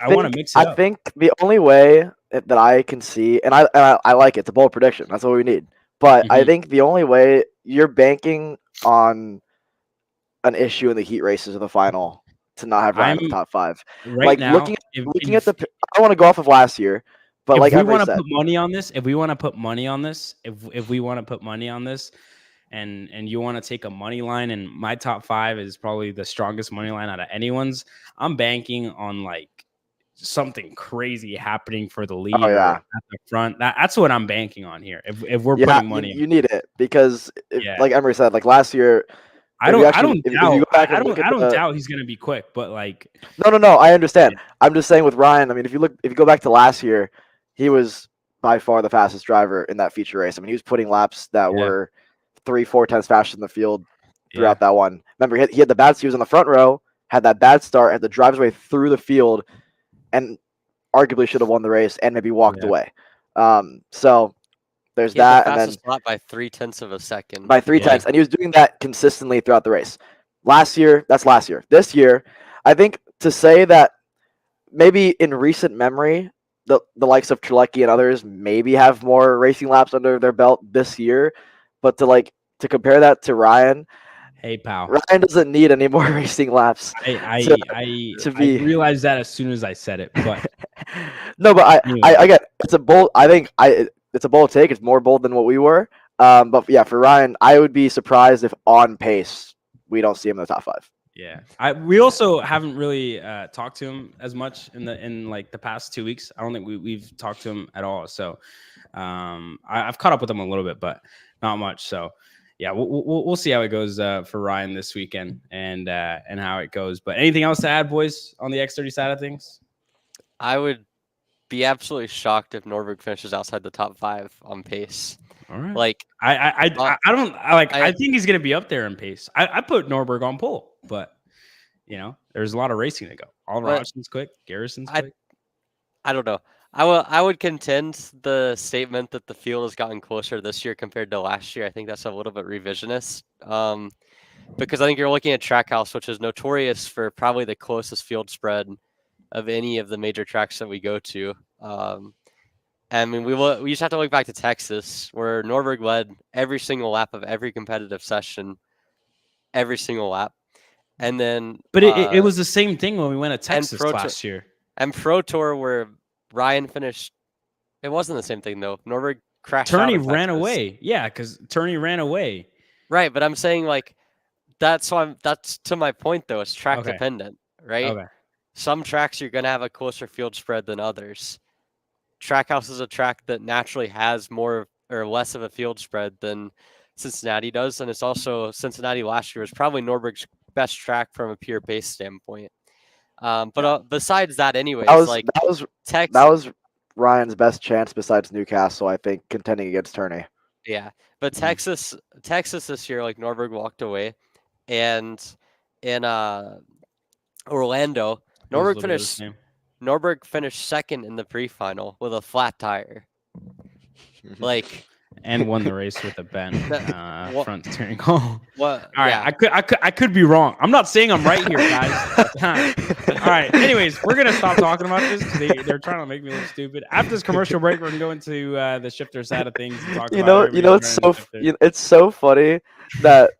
I want to mix it up. I think the only way that I can see, and I like it, it's a bold prediction. That's what we need. But I think the only way you're banking on an issue in the heat races of the final to not have Ryan in the top 5. Right now, looking at the, I don't want to go off of last year, but like we want to put money on this, if we want to put money on this, and you want to take a money line, and my top 5 is probably the strongest money line out of anyone's, I'm banking on like something crazy happening for the lead at the front. That's what I'm banking on here. If we're putting money, you need it because, like Emory said, like last year. I don't doubt he's going to be quick, but like no, I understand. I'm just saying with Ryan. I mean, if you go back to last year, he was by far the fastest driver in that feature race. I mean, he was putting laps that were 3-4 times faster than the field throughout that one. Remember, he had the bad. He was in the front row, had that bad start, had to drive his way through the field, and arguably should have won the race and maybe walked away. So. There's that, and then lap by 0.3 of a second. By 0.3, and he was doing that consistently throughout the race. That's last year. This year, I think to say that maybe in recent memory, the likes of Trelecky and others maybe have more racing laps under their belt this year, but to compare that to Ryan. Hey, pal. Ryan doesn't need any more racing laps. I realized that as soon as I said it, but no, but I get it's a bold. I think it's a bold take. It's more bold than what we were. But yeah, for Ryan, I would be surprised if on pace we don't see him in the top 5. Yeah, we also haven't really talked to him as much in like the past 2 weeks. I don't think we've talked to him at all. So I've caught up with him a little bit, but not much. So yeah, we'll see how it goes for Ryan this weekend and how it goes. But anything else to add, boys, on the X30 side of things? I would be absolutely shocked if Norberg finishes outside the top 5 on pace. All right. Like I think he's gonna be up there in pace. I put Norberg on pole, but there's a lot of racing to go. Oliver Hodgson's quick, Garrison's quick. I don't know. I would contend the statement that the field has gotten closer this year compared to last year. I think that's a little bit revisionist. Because I think you're looking at Trackhouse, which is notorious for probably the closest field spread of any of the major tracks that we go to. I mean, we just have to look back to Texas, where Norberg led every single lap of every competitive session, every single lap. And then, but it was the same thing when we went to Texas last year. And Pro Tour, where Ryan finished, it wasn't the same thing though. Norberg crashed. Turney ran away, because Turney ran away. Right, but I'm saying like that's to my point though. It's track dependent, right? Okay. Some tracks you're gonna have a closer field spread than others. Trackhouse is a track that naturally has more or less of a field spread than Cincinnati does, and it's also Cincinnati last year was probably Norberg's best track from a pure pace standpoint. But besides that, anyways, that was Ryan's best chance besides Newcastle, I think, contending against Turney. Yeah, but Texas this year, like Norberg walked away, and in Orlando, Norberg finished second in the pre-final with a flat tire. And won the race with a bent front steering column. What? All right, I could be wrong. I'm not saying I'm right here, guys. All right. Anyways, we're gonna stop talking about this because they're trying to make me look stupid. After this commercial break, we're gonna go into the shifter side of things and talk about. It's so funny that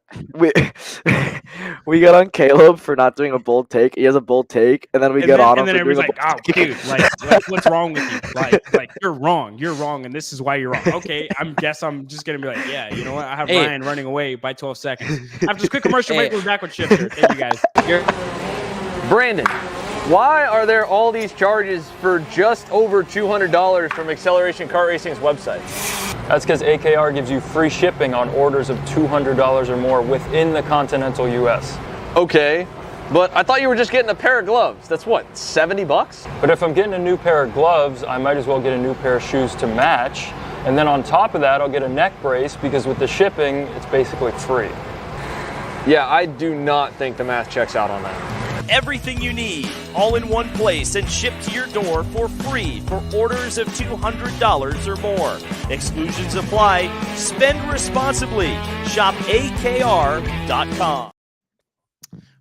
we got on Kaleb for not doing a bold take. He has a bold take, and then we get on him. And then everybody's like, "Oh, dude, like, what's wrong with you? Like, you're wrong, and this is why you're wrong." Okay, I'm just gonna be like, "Yeah, you know what? I have Ryan running away by 12 seconds." After this quick commercial break, we're back with shifter. Thank you guys. Brandon, why are there all these charges for just over $200 from Acceleration Kart Racing's website? That's because AKR gives you free shipping on orders of $200 or more within the continental US. Okay, but I thought you were just getting a pair of gloves. That's what, $70? But if I'm getting a new pair of gloves, I might as well get a new pair of shoes to match. And then on top of that, I'll get a neck brace because with the shipping, it's basically free. Yeah, I do not think the math checks out on that. everything you need, all in one place and shipped to your door for free for orders of $200 or more. Exclusions apply. Spend responsibly. Shop akr.com.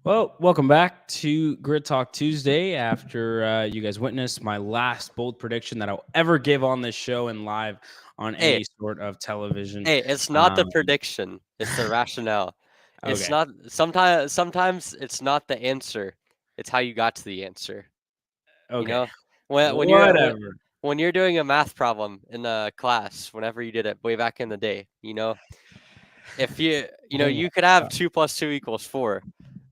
Well, welcome back to Grid Talk Tuesday. After you guys witnessed my last bold prediction that I'll ever give on this show and live on any sort of television. Hey, it's not the prediction; it's the rationale. It's Okay. not. Sometimes it's not the answer; it's how you got to the answer. Okay. You know, when Whatever. when you're doing a math problem in a class, whenever you did it way back in the day, if you could have 2 + 2 = 4.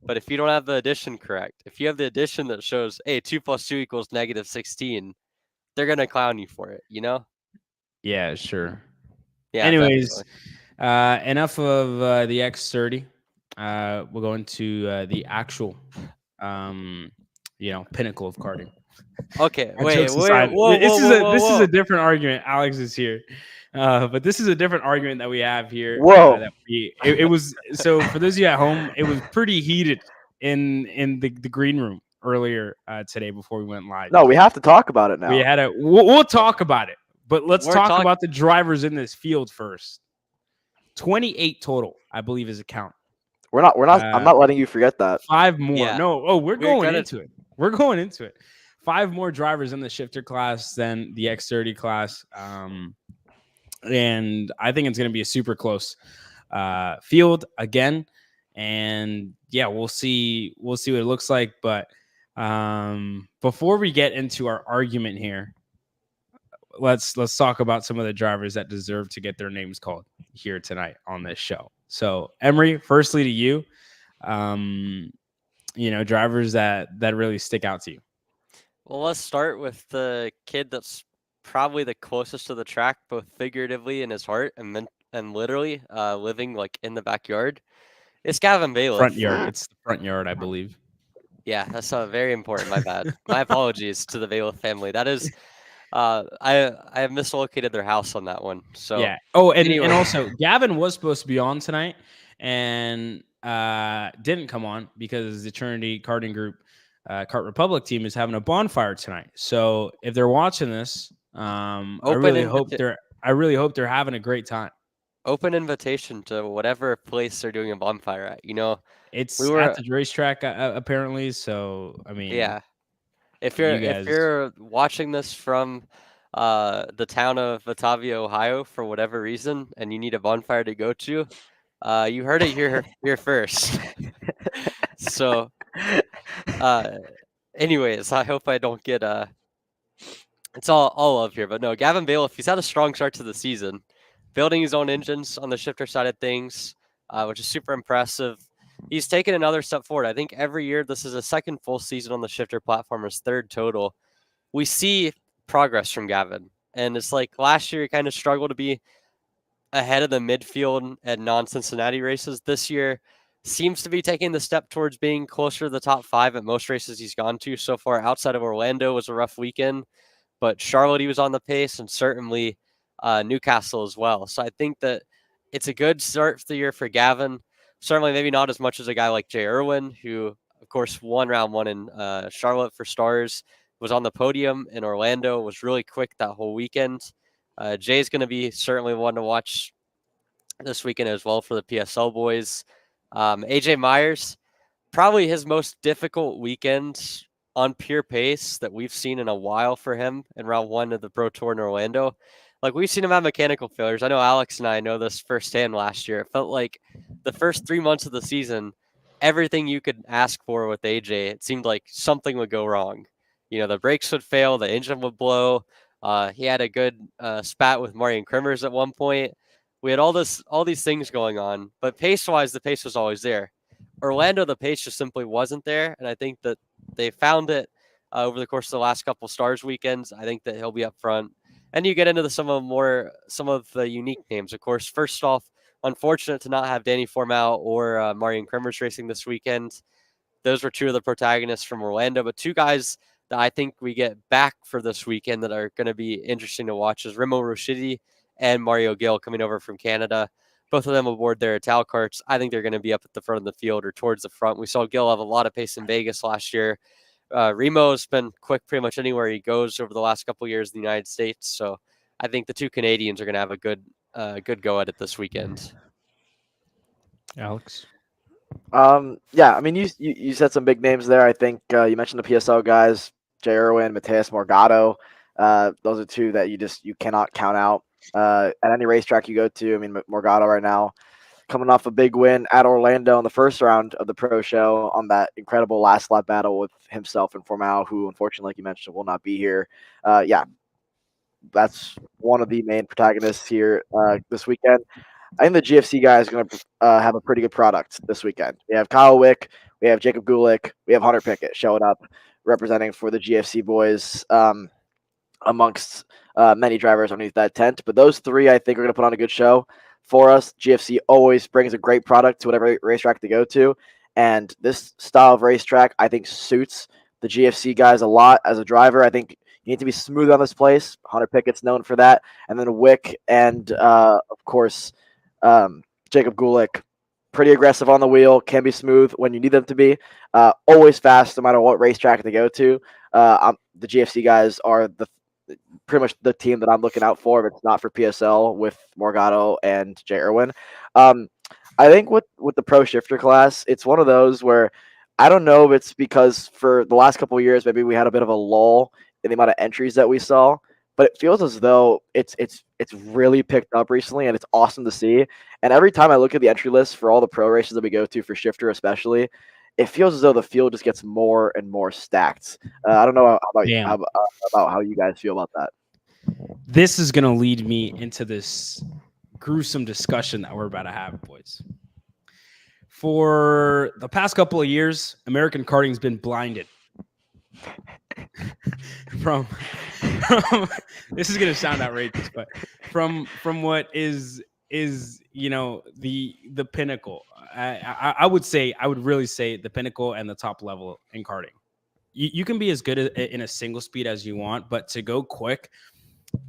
But if you don't have the addition correct, if you have the addition that shows, hey, 2 + 2 = -16, they're gonna clown you for it, Yeah, sure. Yeah. Anyways, definitely. enough of the X30. We'll go into the actual, pinnacle of karting. Okay, wait, Jokes wait, aside, whoa, this is whoa. a different argument. Alex is here, but this is a different argument that we have here. Whoa. It was so for those of you at home, it was pretty heated in the green room earlier today before we went live. No, we have to talk about it now. We'll talk about it, but let's We're talk about the drivers in this field first. 28 total, I believe, is a count. We're not. I'm not letting you forget that. 5 more. Yeah. No. Oh, we're going gonna- into it. We're going into it. 5 more drivers in the shifter class than the X30 class. And I think it's going to be a super close field again. And yeah, we'll see what it looks like. But before we get into our argument here, let's talk about some of the drivers that deserve to get their names called here tonight on this show. So Emory, firstly to you, drivers that really stick out to you. Well, let's start with the kid that's probably the closest to the track, both figuratively in his heart and literally living like in the backyard. It's Gavin Bailiff. Front yard. It's the front yard, I believe. Yeah, that's very important. My bad. My apologies to the Bailiff family. That is, I have mislocated their house on that one. So yeah. Oh, and anyway. and also Gavin was supposed to be on tonight and didn't come on because the Trinity Karting Group Kart Republic team is having a bonfire tonight. So if they're watching this, I really hope they're having a great time. Open invitation to whatever place they're doing a bonfire at. It's at the racetrack apparently. So I mean, yeah. If you're watching this from the town of Batavia, Ohio, for whatever reason, and you need a bonfire to go to, you heard it here first. So, anyways, I hope I don't get it's all love here, but no, Gavin Bailiff, he's had a strong start to the season, building his own engines on the shifter side of things, which is super impressive. He's taken another step forward. I think every year this is a second full season on the shifter platform, his third total. We see progress from Gavin, and it's like last year he kind of struggled to be ahead of the midfield at non-Cincinnati races. This year seems to be taking the step towards being closer to the top 5 at most races he's gone to so far. Outside of Orlando was a rough weekend, but Charlotte he was on the pace, and certainly Newcastle as well. So I think that it's a good start for the year for Gavin. Certainly maybe not as much as a guy like Jay Irwin, who of course won round 1 in Charlotte for Stars, was on the podium in Orlando, was really quick that whole weekend. Jay's going to be certainly one to watch this weekend as well for the PSL boys. AJ Myers, probably his most difficult weekend on pure pace that we've seen in a while for him in round 1 of the Pro Tour in Orlando. Like, we've seen him have mechanical failures. I know Alex and I know this firsthand last year. It felt like the first 3 months of the season, everything you could ask for with AJ, it seemed like something would go wrong. The brakes would fail, the engine would blow. He had a good spat with Marian Krimmers at one point. We had all these things going on, but pace-wise, the pace was always there. Orlando, the pace just simply wasn't there, and I think that they found it over the course of the last couple Stars weekends. I think that he'll be up front. And you get into some of the unique names. Of course, first off, unfortunate to not have Danny Formal or Marian Krimmers racing this weekend. Those were 2 of the protagonists from Orlando, but 2 guys that I think we get back for this weekend that are going to be interesting to watch is Remo Rushidi and Mario Gill coming over from Canada. both of them aboard their Ital carts. I think they're going to be up at the front of the field or towards the front. We saw Gil have a lot of pace in Vegas last year. Remo's been quick pretty much anywhere he goes over the last couple of years in the United States. So I think the two Canadians are going to have a good go at it this weekend. Alex? Yeah, I mean, you said some big names there. I think you mentioned the PSL guys, Jay Irwin, Mateus Morgado. Those are two that you cannot count out at any racetrack you go to. I mean, Morgado right now coming off a big win at Orlando in the first round of the Pro Show on that incredible last lap battle with himself and Formal, who unfortunately, like you mentioned, will not be here. Yeah, that's one of the main protagonists here this weekend. I think the GFC guys are going to have a pretty good product this weekend. We have Kyle Wick, we have Jacob Gulick, we have Hunter Pickett showing up representing for the GFC boys amongst many drivers underneath that tent. But those three, I think, are going to put on a good show for us. GFC always brings a great product to whatever racetrack they go to. And this style of racetrack, I think, suits the GFC guys a lot as a driver. I think you need to be smooth on this place. Hunter Pickett's known for that. And then Wick and, of course, Jacob Gulick, pretty aggressive on the wheel, can be smooth when you need them to be. Always fast, no matter what racetrack they go to. The GFC guys are pretty much the team that I'm looking out for. If it's not for PSL with Morgado and Jay Irwin. I think with the pro shifter class, it's one of those where I don't know if it's because for the last couple of years maybe we had a bit of a lull in the amount of entries that we saw. But it feels as though it's really picked up recently, and it's awesome to see. And every time I look at the entry list for all the pro races that we go to for shifter, especially, it feels as though the field just gets more and more stacked. I don't know about how you guys feel about that. This is going to lead me into this gruesome discussion that we're about to have, boys. For the past couple of years, American karting's been blinded. from this is gonna sound outrageous, but from what is the pinnacle. I would really say the pinnacle and the top level in karting. You can be as good in a single speed as you want, but to go quick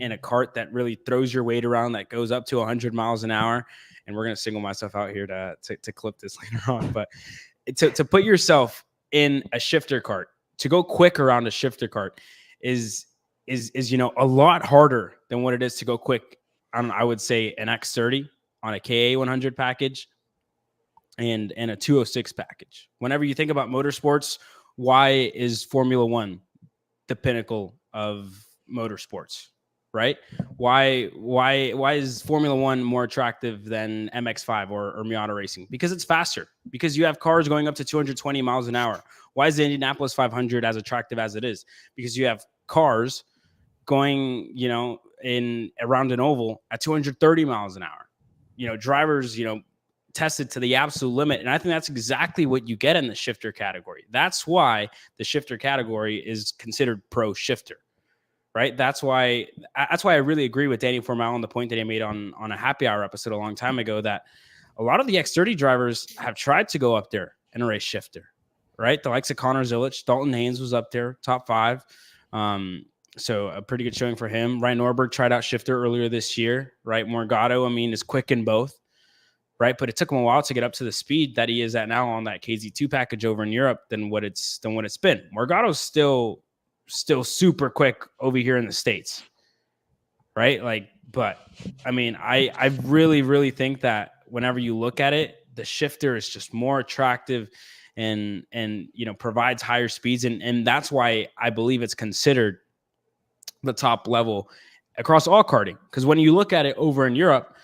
in a cart that really throws your weight around, that goes up to 100 miles an hour, and we're gonna single myself out here to clip this later on, but to put yourself in a shifter cart, to go quick around a shifter cart is a lot harder than what it is to go quick on, I would say, an X30 on a KA 100 package and a 206 package. Whenever you think about motorsports, why is Formula One the pinnacle of motorsports, right? Why is Formula One more attractive than MX5 or Miata racing? Because it's faster, because you have cars going up to 220 miles an hour. Why is the Indianapolis 500 as attractive as it is? Because you have cars going, in around an oval at 230 miles an hour. Drivers, tested to the absolute limit. And I think that's exactly what you get in the shifter category. That's why the shifter category is considered pro shifter, right? That's why I really agree with Danny Formal on the point that he made on a happy hour episode a long time ago, that a lot of the X30 drivers have tried to go up there and race shifter, right? The likes of Connor Zilich, Dalton Haynes was up there, top 5. So a pretty good showing for him. Ryan Norberg tried out shifter earlier this year, right? Morgado, is quick in both, right? But it took him a while to get up to the speed that he is at now on that KZ2 package over in Europe than what it's been. Morgado's still super quick over here in the States, right? But I really, really think that whenever you look at it, the shifter is just more attractive and provides higher speeds. And that's why I believe it's considered the top level across all karting. Because when you look at it over in Europe,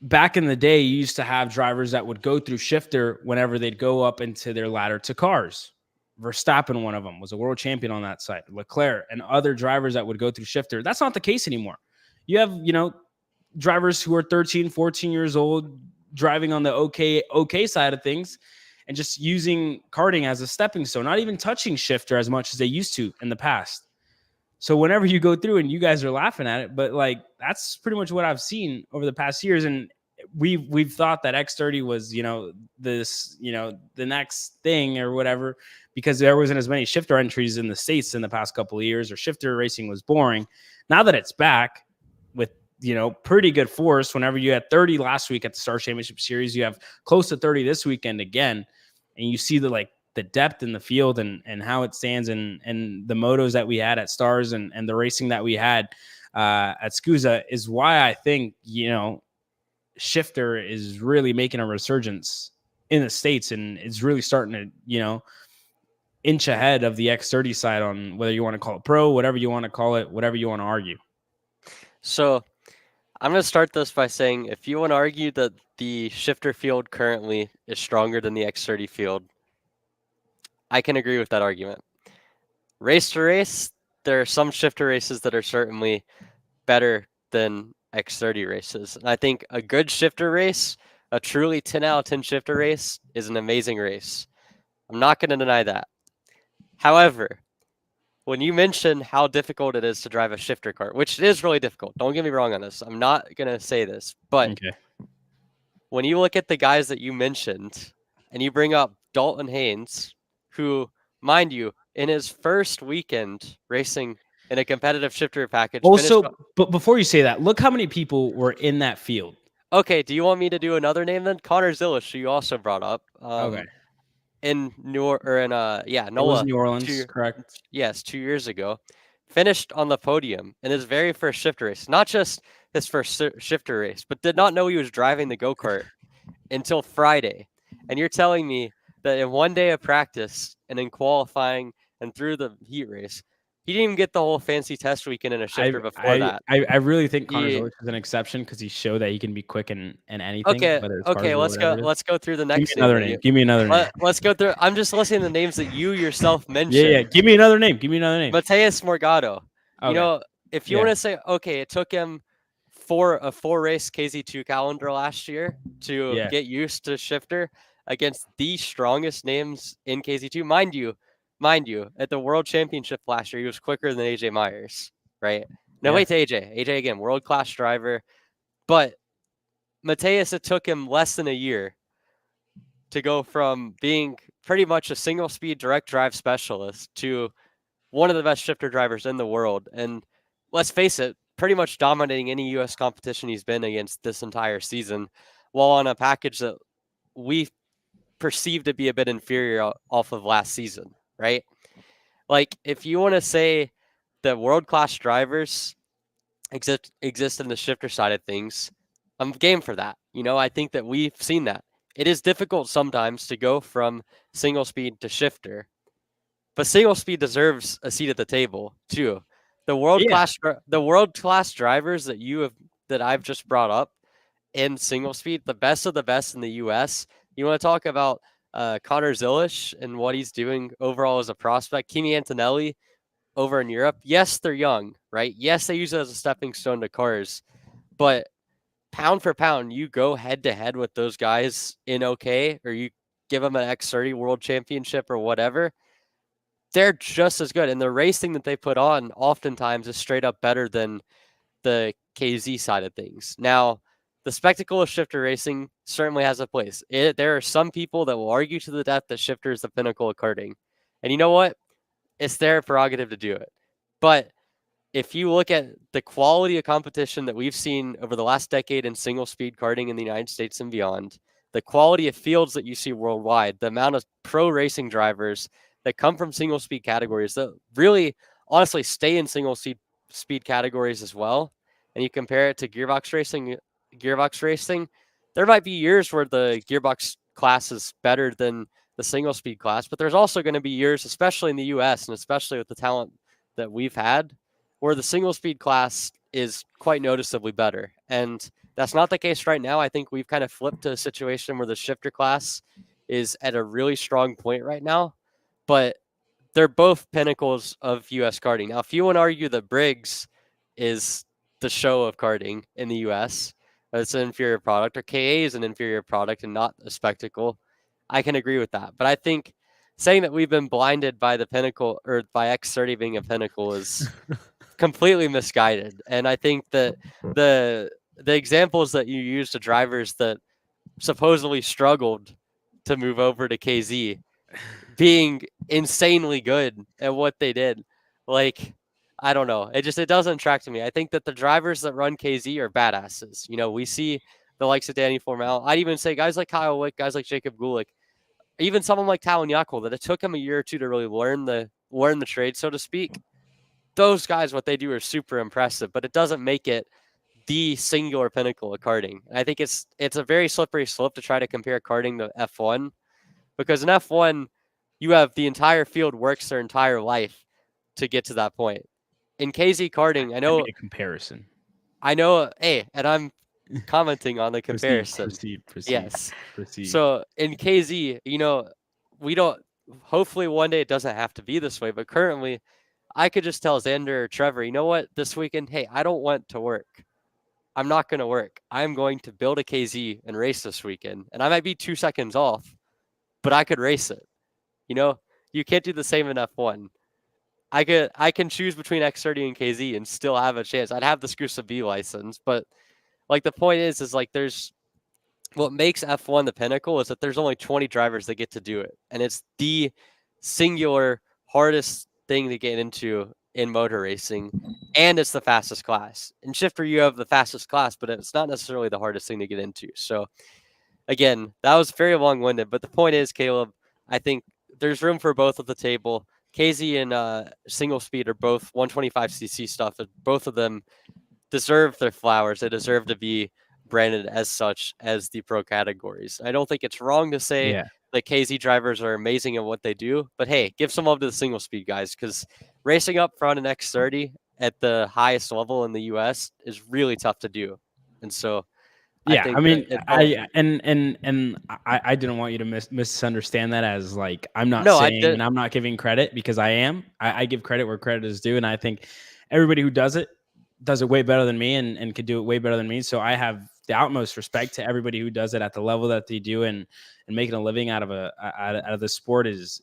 back in the day, you used to have drivers that would go through shifter whenever they'd go up into their ladder to cars. Verstappen, one of them, was a world champion on that side. Leclerc and other drivers that would go through shifter. That's not the case anymore. You have, drivers who are 13, 14 years old driving on the okay side of things and just using karting as a stepping stone, not even touching shifter as much as they used to in the past. So whenever you go through, and you guys are laughing at it, but that's pretty much what I've seen over the past years. And we've thought that X30 was, the next thing or whatever, because there wasn't as many shifter entries in the States in the past couple of years, or shifter racing was boring. Now that it's back with pretty good force. Whenever you had 30 last week at the Star Championship Series, you have close to 30 this weekend again, and you see the depth in the field and how it stands and the motos that we had at Stars and the racing that we had at SKUSA is why I think, shifter is really making a resurgence in the States, and it's really starting to, inch ahead of the X30 side on whether you want to call it pro, whatever you want to call it, whatever you want to argue. So I'm going to start this by saying, if you want to argue that the shifter field currently is stronger than the X30 field, I can agree with that argument. Race to race, there are some shifter races that are certainly better than X30 races. And I think a good shifter race, a truly 10 out of 10 shifter race, is an amazing race. I'm not going to deny that. However, when you mention how difficult it is to drive a shifter kart, which is really difficult, don't get me wrong on this. I'm not going to say this, but when you look at the guys that you mentioned and you bring up Dalton Haynes, who, mind you, in his first weekend racing in a competitive shifter package. But before you say that, look how many people were in that field. Okay, do you want me to do another name then? Connor Zilish, who you also brought up. Okay. In NOLA. It was New Orleans, correct? Yes, 2 years ago. Finished on the podium in his very first shifter race. Not just his first shifter race, but did not know he was driving the go-kart until Friday. And you're telling me that in one day of practice and in qualifying and through the heat race, he didn't even get the whole fancy test weekend in a shifter before that. I really think Connor Zilish is an exception because he showed that he can be quick in anything. Okay, let's go through the next name. Give me another name. Let's go through. I'm just listening to the names that you yourself mentioned. Yeah. Give me another name. Mateus Morgado. Okay. If you want to say, okay, it took him a 4-race KZ2 calendar last year to get used to shifter against the strongest names in KZ2. Mind you, at the World Championship last year, he was quicker than AJ Myers, right? No, wait to AJ. AJ, again, world-class driver. But Mateus, it took him less than a year to go from being pretty much a single-speed direct drive specialist to one of the best shifter drivers in the world. And let's face it, pretty much dominating any U.S. competition he's been against this entire season, while on a package that we perceive to be a bit inferior off of last season. Right? Like, if you want to say that world-class drivers exist in the shifter side of things, I'm game for that. I think that we've seen that. It is difficult sometimes to go from single speed to shifter, but single speed deserves a seat at the table too. The world-class drivers that I've just brought up in single speed, the best of the best in the US. You want to talk about Connor Zilish and what he's doing overall as a prospect. Kimi Antonelli over in Europe. Yes, they're young, right? Yes, they use it as a stepping stone to cars. But pound for pound, you go head to head with those guys in OK, or you give them an X30 World Championship or whatever, they're just as good. And the racing that they put on oftentimes is straight up better than the KZ side of things. Now, the spectacle of shifter racing certainly has a place. There are some people that will argue to the death that shifter is the pinnacle of karting. And you know what? It's their prerogative to do it. But if you look at the quality of competition that we've seen over the last decade in single speed karting in the United States and beyond, the quality of fields that you see worldwide, the amount of pro racing drivers that come from single speed categories that really honestly stay in single speed categories as well, and you compare it to gearbox racing, there might be years where the gearbox class is better than the single speed class, but there's also going to be years, especially in the US and especially with the talent that we've had, where the single speed class is quite noticeably better. And that's not the case right now. I think we've kind of flipped to a situation where the shifter class is at a really strong point right now, but they're both pinnacles of US karting. Now, if you want to argue that Briggs is the show of karting in the US, it's an inferior product, or KA is an inferior product and not a spectacle, I can agree with that. But I think saying that we've been blinded by the Pinnacle or by X30 being a pinnacle is completely misguided. And I think that the examples that you use to drivers that supposedly struggled to move over to KZ being insanely good at what they did, like, I don't know. It doesn't attract to me. I think that the drivers that run KZ are badasses. We see the likes of Danny Formal. I'd even say guys like Kyle Wick, guys like Jacob Gulick, even someone like Talon Yakel, that it took him a year or two to really learn the trade, so to speak. Those guys, what they do are super impressive, but it doesn't make it the singular pinnacle of karting. And I think it's a very slippery slope to try to compare karting to F1, because in F1, you have the entire field works their entire life to get to that point. In KZ karting, I made a comparison. Hey, and I'm commenting on the comparison. Proceed. Yes. Proceed. So in KZ, we don't, hopefully one day it doesn't have to be this way, but currently I could just tell Xander or Trevor, you know what, this weekend, hey, I don't want to work. I'm not going to work. I'm going to build a KZ and race this weekend. And I might be 2 seconds off, but I could race it. You can't do the same in F1. I can choose between X30 and KZ and still have a chance. I'd have the SKUSA B license, but like the point is like there's what makes F1 the pinnacle is that there's only 20 drivers that get to do it. And it's the singular hardest thing to get into in motor racing. And it's the fastest class. In shifter, you have the fastest class, but it's not necessarily the hardest thing to get into. So again, that was very long-winded, but the point is, Caleb, I think there's room for both at the table. KZ and single speed are both 125cc stuff. Both of them deserve their flowers. They deserve to be branded as such as the pro categories. I don't think it's wrong to say that KZ drivers are amazing at what they do, but hey, give some love to the single speed guys, because racing up front in X30 at the highest level in the US is really tough to do. And so I didn't want you to misunderstand that as like I'm not saying and I'm not giving credit, because I am. I give credit where credit is due, and I think everybody who does it way better than me and could do it way better than me. So I have the utmost respect to everybody who does it at the level that they do, and making a living out of the sport is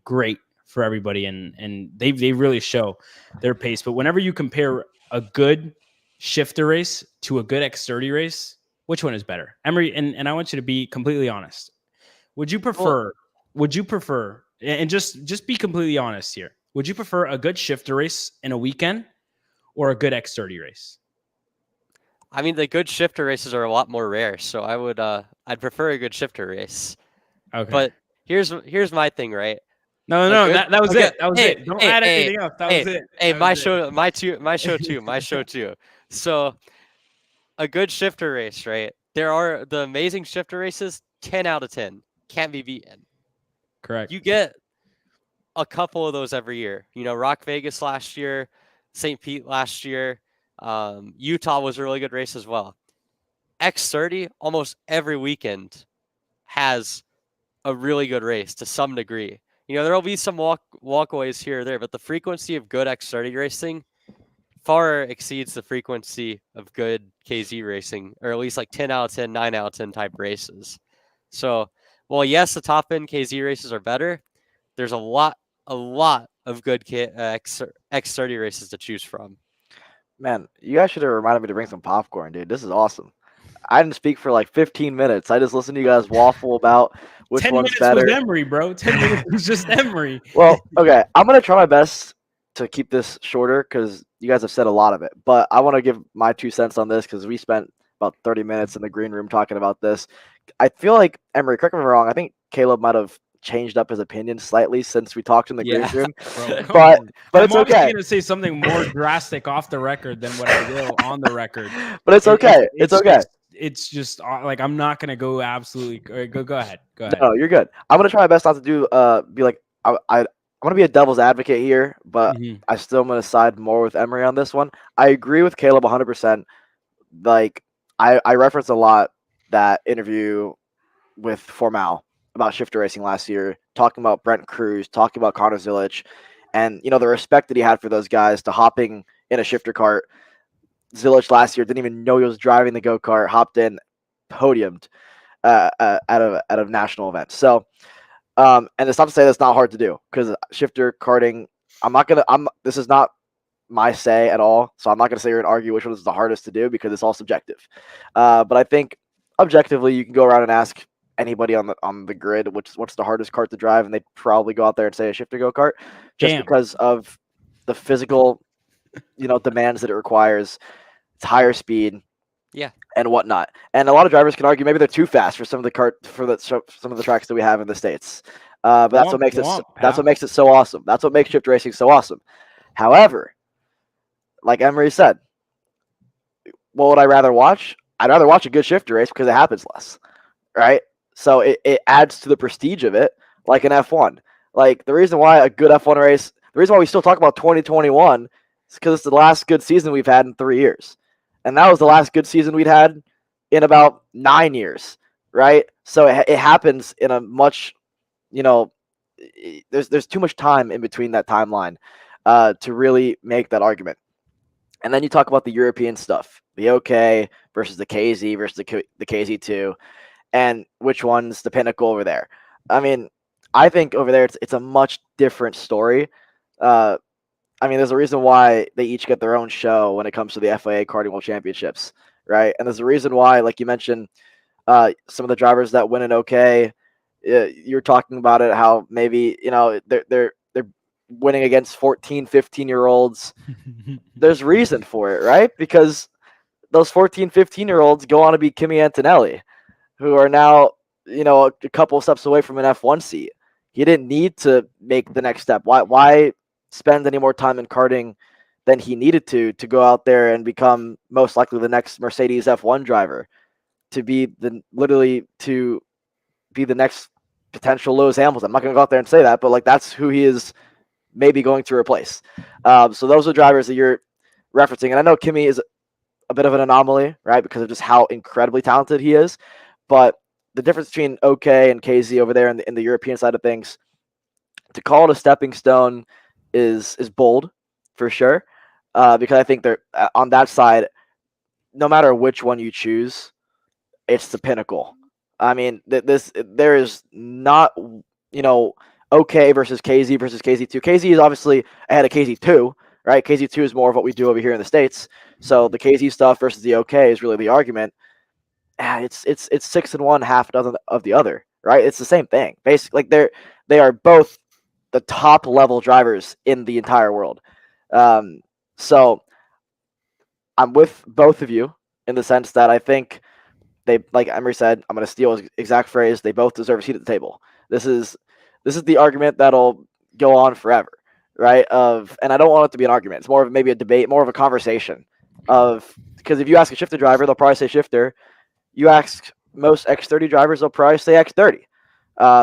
great for everybody, and they really show their pace. But whenever you compare a good shifter race to a good X30 race, which one is better? Emory, and I want you to be completely honest. Would you prefer, and just be completely honest here, would you prefer a good shifter race in a weekend or a good X30 race? I mean, the good shifter races are a lot more rare, so I'd prefer a good shifter race. Okay. But here's my thing, right? No, that was it. That was it. Don't add anything else. That was it. Hey, my show too. So a good shifter race, right? There are the amazing shifter races, 10 out of 10. Can't be beaten. Correct. You get a couple of those every year. Rock Vegas last year, St. Pete last year, Utah was a really good race as well. X30 almost every weekend has a really good race to some degree. There'll be some walkaways here or there, but the frequency of good X30 racing far exceeds the frequency of good KZ racing, or at least like 10 out of 10, 9 out of 10 type races. So, well, yes, the top end KZ races are better. There's a lot of good X30 races to choose from. Man, you guys should have reminded me to bring some popcorn, dude. This is awesome. I didn't speak for like 15 minutes. I just listened to you guys waffle about which 10 one's minutes better. was Emory, bro. 10 minutes was just Emory. Well, okay. I'm going to try my best to keep this shorter because you guys have said a lot of it. But I want to give my 2 cents on this because we spent about 30 minutes in the green room talking about this. I feel like, Emory, correct me if I'm wrong, I think Caleb might have changed up his opinion slightly since we talked in the green room. Bro, but it's okay. I'm going to say something more drastic off the record than what I will on the record. But it's okay. It's okay. It's just like I'm not going to go absolutely go ahead. Go ahead. No, you're good. I'm going to try my best not to do be like I'm going to be a devil's advocate here, but I still am going to side more with Emory on this one. I agree with Caleb 100%. Like I referenced a lot that interview with Formal about shifter racing last year, talking about Brent Cruz, talking about Connor Zilic, and the respect that he had for those guys to hopping in a shifter cart. Zilic last year didn't even know he was driving the go-kart, hopped in, podiumed at a national event. So, and it's not to say that's not hard to do because shifter karting, this is not my say at all. So I'm not going to sit here and argue which one is the hardest to do because it's all subjective. But I think objectively, you can go around and ask anybody on the grid what's the hardest kart to drive, and they'd probably go out there and say a shifter go-kart just because of the physical, demands that it requires. It's higher speed. Yeah. And whatnot. And a lot of drivers can argue maybe they're too fast for some of the tracks that we have in the States. But that's what makes it so awesome. That's what makes shifter racing so awesome. However, like Emory said, what would I rather watch? I'd rather watch a good shifter race because it happens less, right? So it adds to the prestige of it, like an F1. Like the reason why a good F1 race, the reason why we still talk about 2021 is because it's the last good season we've had in 3 years. And that was the last good season we'd had in about 9 years, right? So it happens in a much, there's too much time in between that timeline to really make that argument. And then you talk about the European stuff, the OK versus the KZ versus the KZ2, and which one's the Pinnacle over there. I mean, I think over there it's a much different story. There's a reason why they each get their own show when it comes to the FIA Karting World Championships, right? And there's a reason why, like you mentioned, some of the drivers that win an OK, you're talking about it, how maybe they're winning against 14, 15-year-olds. There's reason for it, right? Because those 14, 15-year-olds go on to be Kimi Antonelli, who are now a couple steps away from an F1 seat. He didn't need to make the next step. Why spend any more time in karting than he needed to go out there and become most likely the next Mercedes F1 driver, to be the next potential Lewis Hamilton. I'm not going to go out there and say that, but like that's who he is maybe going to replace. So those are drivers that you're referencing. And I know Kimi is a bit of an anomaly, right? Because of just how incredibly talented he is. But the difference between OK and KZ over there in the European side of things, to call it a stepping stone is bold for sure. Because I think they're on that side, no matter which one you choose, it's the Pinnacle. I mean, there is not, OK versus KZ versus KZ2. KZ is obviously ahead of KZ2, right? KZ2 is more of what we do over here in the States. So the KZ stuff versus the OK is really the argument. It's 6 and 1, half a dozen of the other, right? It's the same thing. Basically, like they are both the top level drivers in the entire world. So I'm with both of you in the sense that I think they, like Emory said, I'm going to steal his exact phrase, they both deserve a seat at the table. This is the argument that'll go on forever, right? And I don't want it to be an argument. It's more of maybe a debate, more of a conversation because if you ask a shifter driver, they'll probably say shifter. You ask most X30 drivers, they'll probably say X30.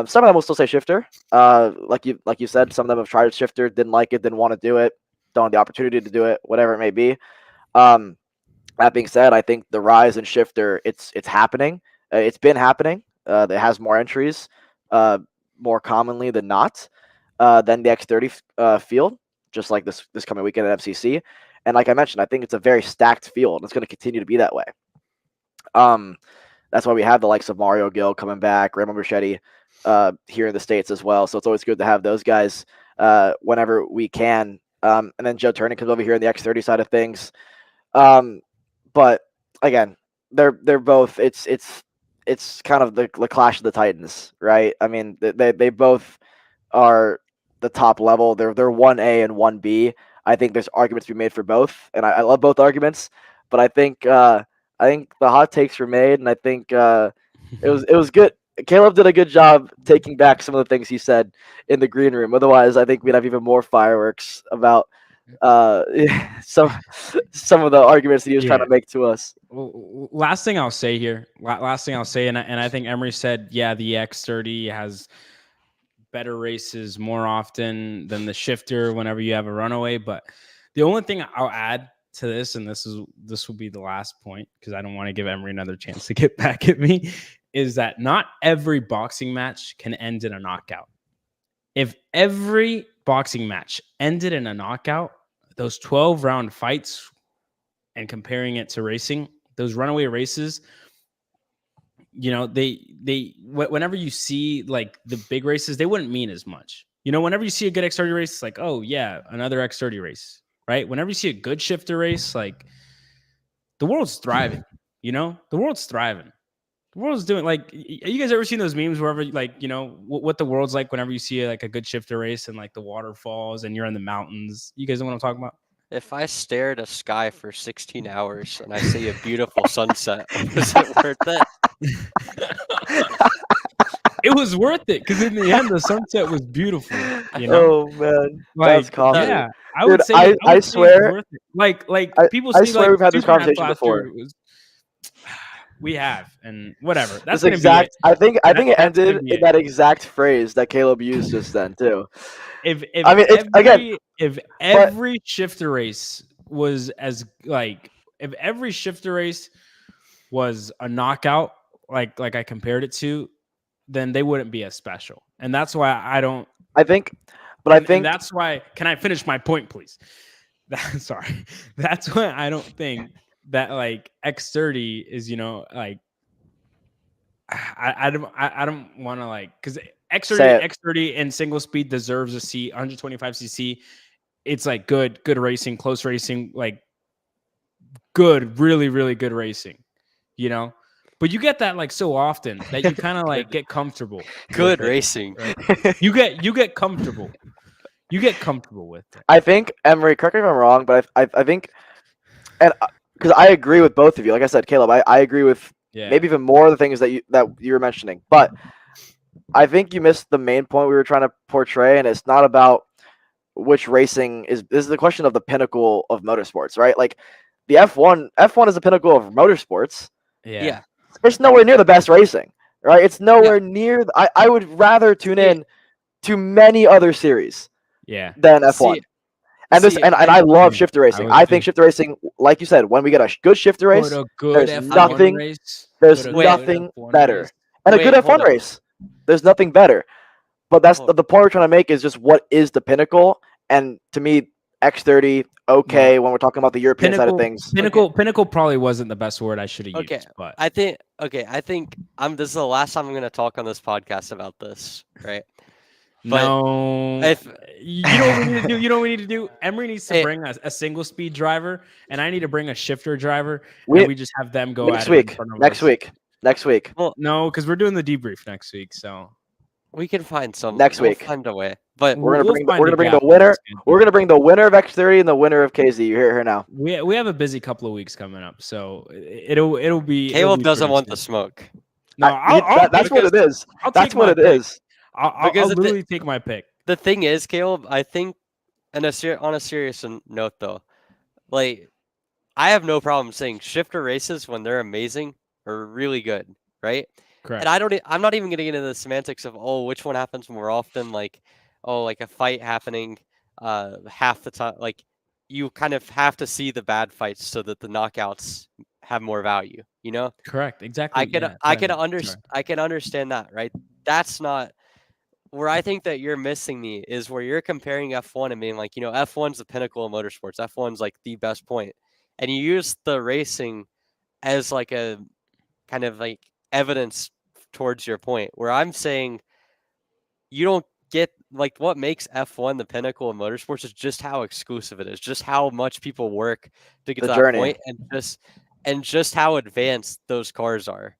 Some of them will still say shifter. Like you said, some of them have tried shifter, didn't like it, didn't want to do it, don't have the opportunity to do it, whatever it may be. That being said, I think the rise in shifter, it's happening. It's been happening. It has more entries, more commonly than not, than the X30 field, just like this coming weekend at FCC. And like I mentioned, I think it's a very stacked field. It's going to continue to be that way. That's why we have the likes of Mario Gill coming back, Raymond Bruschetti here in the States as well. So it's always good to have those guys whenever we can. And then Joe Turner comes over here on the X30 side of things. But again, they're both. It's kind of the clash of the Titans, right? I mean, they both are the top level. They're 1A and 1B. I think there's arguments to be made for both, and I love both arguments. But I think the hot takes were made, and I think it was good. Kaleb did a good job taking back some of the things he said in the green room. Otherwise, I think we'd have even more fireworks about some of the arguments that he was trying to make to us. Well, last thing I'll say here, and I think Emory said, yeah, the X30 has better races more often than the shifter whenever you have a runaway. But the only thing I'll add to this, and this will be the last point because I don't want to give Emory another chance to get back at me, is that not every boxing match can end in a knockout. If every boxing match ended in a knockout, those 12-round fights, and comparing it to racing, those runaway races, they whenever you see like the big races, they wouldn't mean as much. Whenever you see a good X30 race, it's like, oh yeah, another X30 race, right? Whenever you see a good shifter race, like the world's thriving. The world's thriving. The world's doing like. You guys ever seen those memes wherever like what the world's like whenever you see like a good shifter race and like the waterfalls and you're in the mountains? You guys know what I'm talking about? If I stare at a sky for 16 hours and I see a beautiful sunset, was it worth it? It was worth it because in the end the sunset was beautiful. Oh man, that's Like comedy. yeah, I would Dude, say I would say it's swear- worth it. Like I- people I see swear like we've had this Supermath conversation last before. year, it was- we have and whatever. That's This gonna exact. be it. I think it That's gonna ended be in it. that exact phrase that Caleb used just then too. If I mean, it's again. if every shifter race was as like if every shifter race was a knockout like I compared it to, then they wouldn't be as special. And that's why I don't. I think, but I and think that's why. Can I finish my point, please? Sorry. That's why I don't think that like X30 is like I don't want to like because X30 and single speed deserves a seat. 125cc. It's like good racing, close racing, like good, really, really good racing. But you get that like so often that you kind of like get comfortable. Good with it, racing. right? You get comfortable. You get comfortable with it. I think Emory. Correct me if I'm wrong, but I think, and because I agree with both of you. Like I said, Caleb, I agree with maybe even more of the things that you were mentioning. But I think you missed the main point we were trying to portray, and it's not about which racing is. This is the question of the pinnacle of motorsports, right? Like the F1 is the pinnacle of motorsports. Yeah. It's nowhere near the best racing, right? It's nowhere near. I would rather tune in to many other series than F1. And I love shifter racing. I think shifter racing, like you said, when we get a good shifter race, there's nothing better. And a good F1 race, there's nothing better. But that's the point we're trying to make is just what is the pinnacle. And to me, X30, when we're talking about the European side of things. Pinnacle probably wasn't the best word I should have used. But I think this is the last time I'm going to talk on this podcast about this, right? But no, if you know what we need to do, what we need to do. Emory needs to bring a single speed driver, and I need to bring a shifter driver. And we just have them go next week. Next week. Well, no, because we're doing the debrief next week, so we can find some next week. We'll find a way, but we're gonna bring the winner. We're gonna bring the winner of X30 and the winner of KZ. You hear her now. We have a busy couple of weeks coming up, so it'll be. Caleb doesn't want the smoke. No, that's what it is. That's what it is. I'll literally take my pick. The thing is, Caleb, I think, on a serious note, though, like, I have no problem saying shifter races when they're amazing are really good, right? Correct. And I'm not even going to get into the semantics of which one happens more often, like a fight happening half the time. Like, you kind of have to see the bad fights so that the knockouts have more value. Correct. Exactly. I can understand that, right? That's not. Where I think that you're missing me is where you're comparing F1 and being like, F1's the pinnacle of motorsports. F1's like the best point. And you use the racing as like a kind of like evidence towards your point, where I'm saying you don't get like what makes F1 the pinnacle of motorsports is just how exclusive it is, just how much people work to get to that point, and just how advanced those cars are,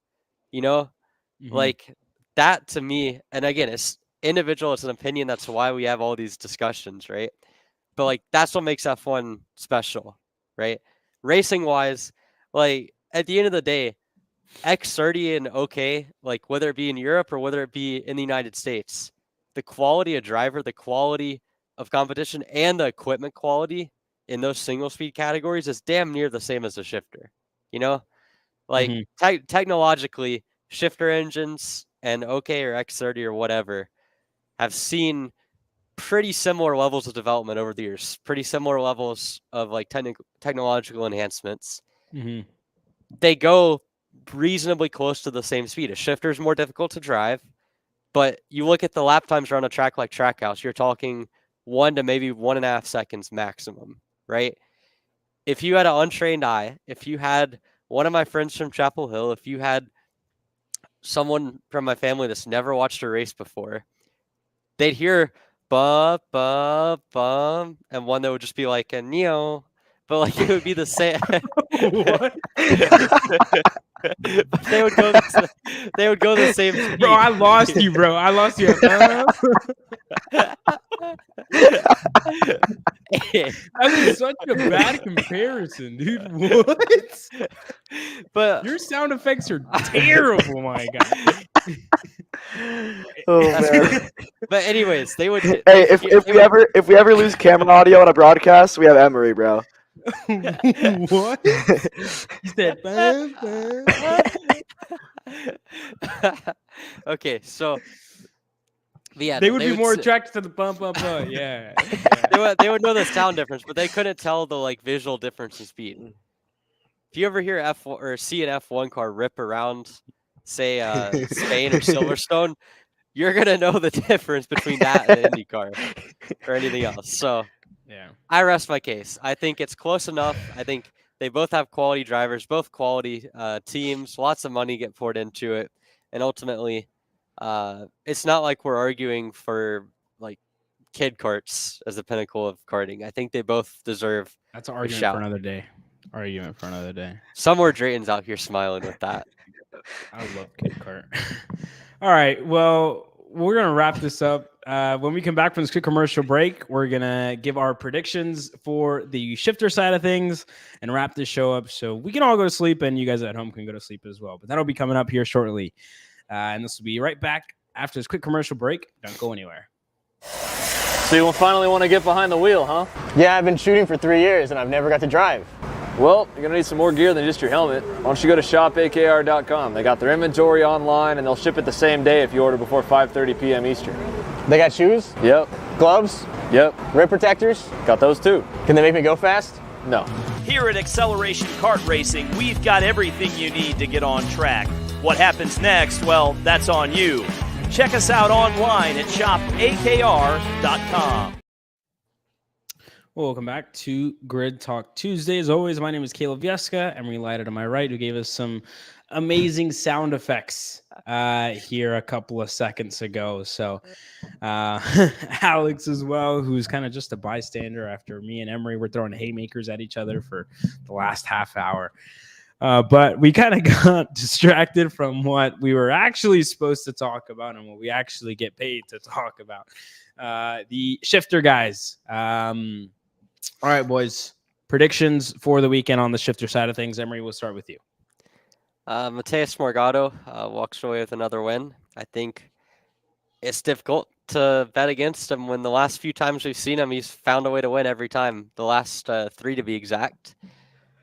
like that to me. And again, it's individual, it's an opinion. That's why we have all these discussions, right? But like that's what makes F1 special, right? Racing wise, like at the end of the day, X30 and like whether it be in Europe or whether it be in the United States, the quality of driver, the quality of competition, and the equipment quality in those single speed categories is damn near the same as a shifter. Like technologically, shifter engines and or X30 or whatever have seen pretty similar levels of development over the years, pretty similar levels of like technological enhancements. They go reasonably close to the same speed. A shifter is more difficult to drive, but you look at the lap times around a track like Trackhouse, you're talking 1 to maybe 1.5 seconds maximum, right? If you had an untrained eye, if you had one of my friends from Chapel Hill, if you had someone from my family that's never watched a race before, they'd hear bum, bum, bum, and one that would just be like a neo, but like it would be the same. What? But they would go. They would go the same speed. Bro, I lost you, bro. I lost you. That was such a bad comparison, dude. What? But Your sound effects are terrible, my guy. Oh man. but anyways, they would. Hey, if we ever lose camera audio on a broadcast, we have Emory, bro. What? He said, "Bum, bum." Okay, so yeah, They would be more s- attracted to the bump. Yeah. they would know the sound difference, but they couldn't tell the like visual difference in speed. If you ever hear F1 or see an F1 car rip around, say Spain or Silverstone, you're gonna know the difference between that and an Indy car or anything else. So Yeah. I rest my case. I think it's close enough. I think they both have quality drivers, both quality teams. Lots of money get poured into it, and ultimately, it's not like we're arguing for like kid carts as the pinnacle of karting. I think they both deserve. That's an argument shout. for another day. Argument for another day. Somewhere Drayton's out here smiling with that. I love Kid Cart. All right. Well, we're going to wrap this up. When we come back from this quick commercial break, we're going to give our predictions for the shifter side of things and wrap this show up so we can all go to sleep and you guys at home can go to sleep as well. But that'll be coming up here shortly. And this will be right back after this quick commercial break. Don't go anywhere. So you will finally want to get behind the wheel, huh? Yeah, I've been shooting for 3 years and I've never got to drive. Well, you're going to need some more gear than just your helmet. Why don't you go to shopakr.com. They got their inventory online and they'll ship it the same day if you order before 5:30 p.m. Eastern. They got shoes, Yep. gloves, Yep. rib protectors. Got those too. Can they make me go fast? No. Here at Acceleration Kart Racing, we've got everything you need to get on track. What happens next? Well, that's on you. Check us out online at shopakr.com. Welcome back to Grid Talk Tuesday. As always, my name is Kaleb Vieska. Emory Lighter to my right, who gave us some amazing sound effects here a couple of seconds ago. So Alex as well, who's kind of just a bystander after me and Emory were throwing haymakers at each other for the last half hour. But we kind of got distracted from what we were actually supposed to talk about and what we actually get paid to talk about. The shifter guys. All right, boys. Predictions for the weekend on the shifter side of things. Emory, we'll start with you. Mateus Morgado walks away with another win. I think it's difficult to bet against him when the last few times we've seen him, he's found a way to win every time. The last 3 to be exact.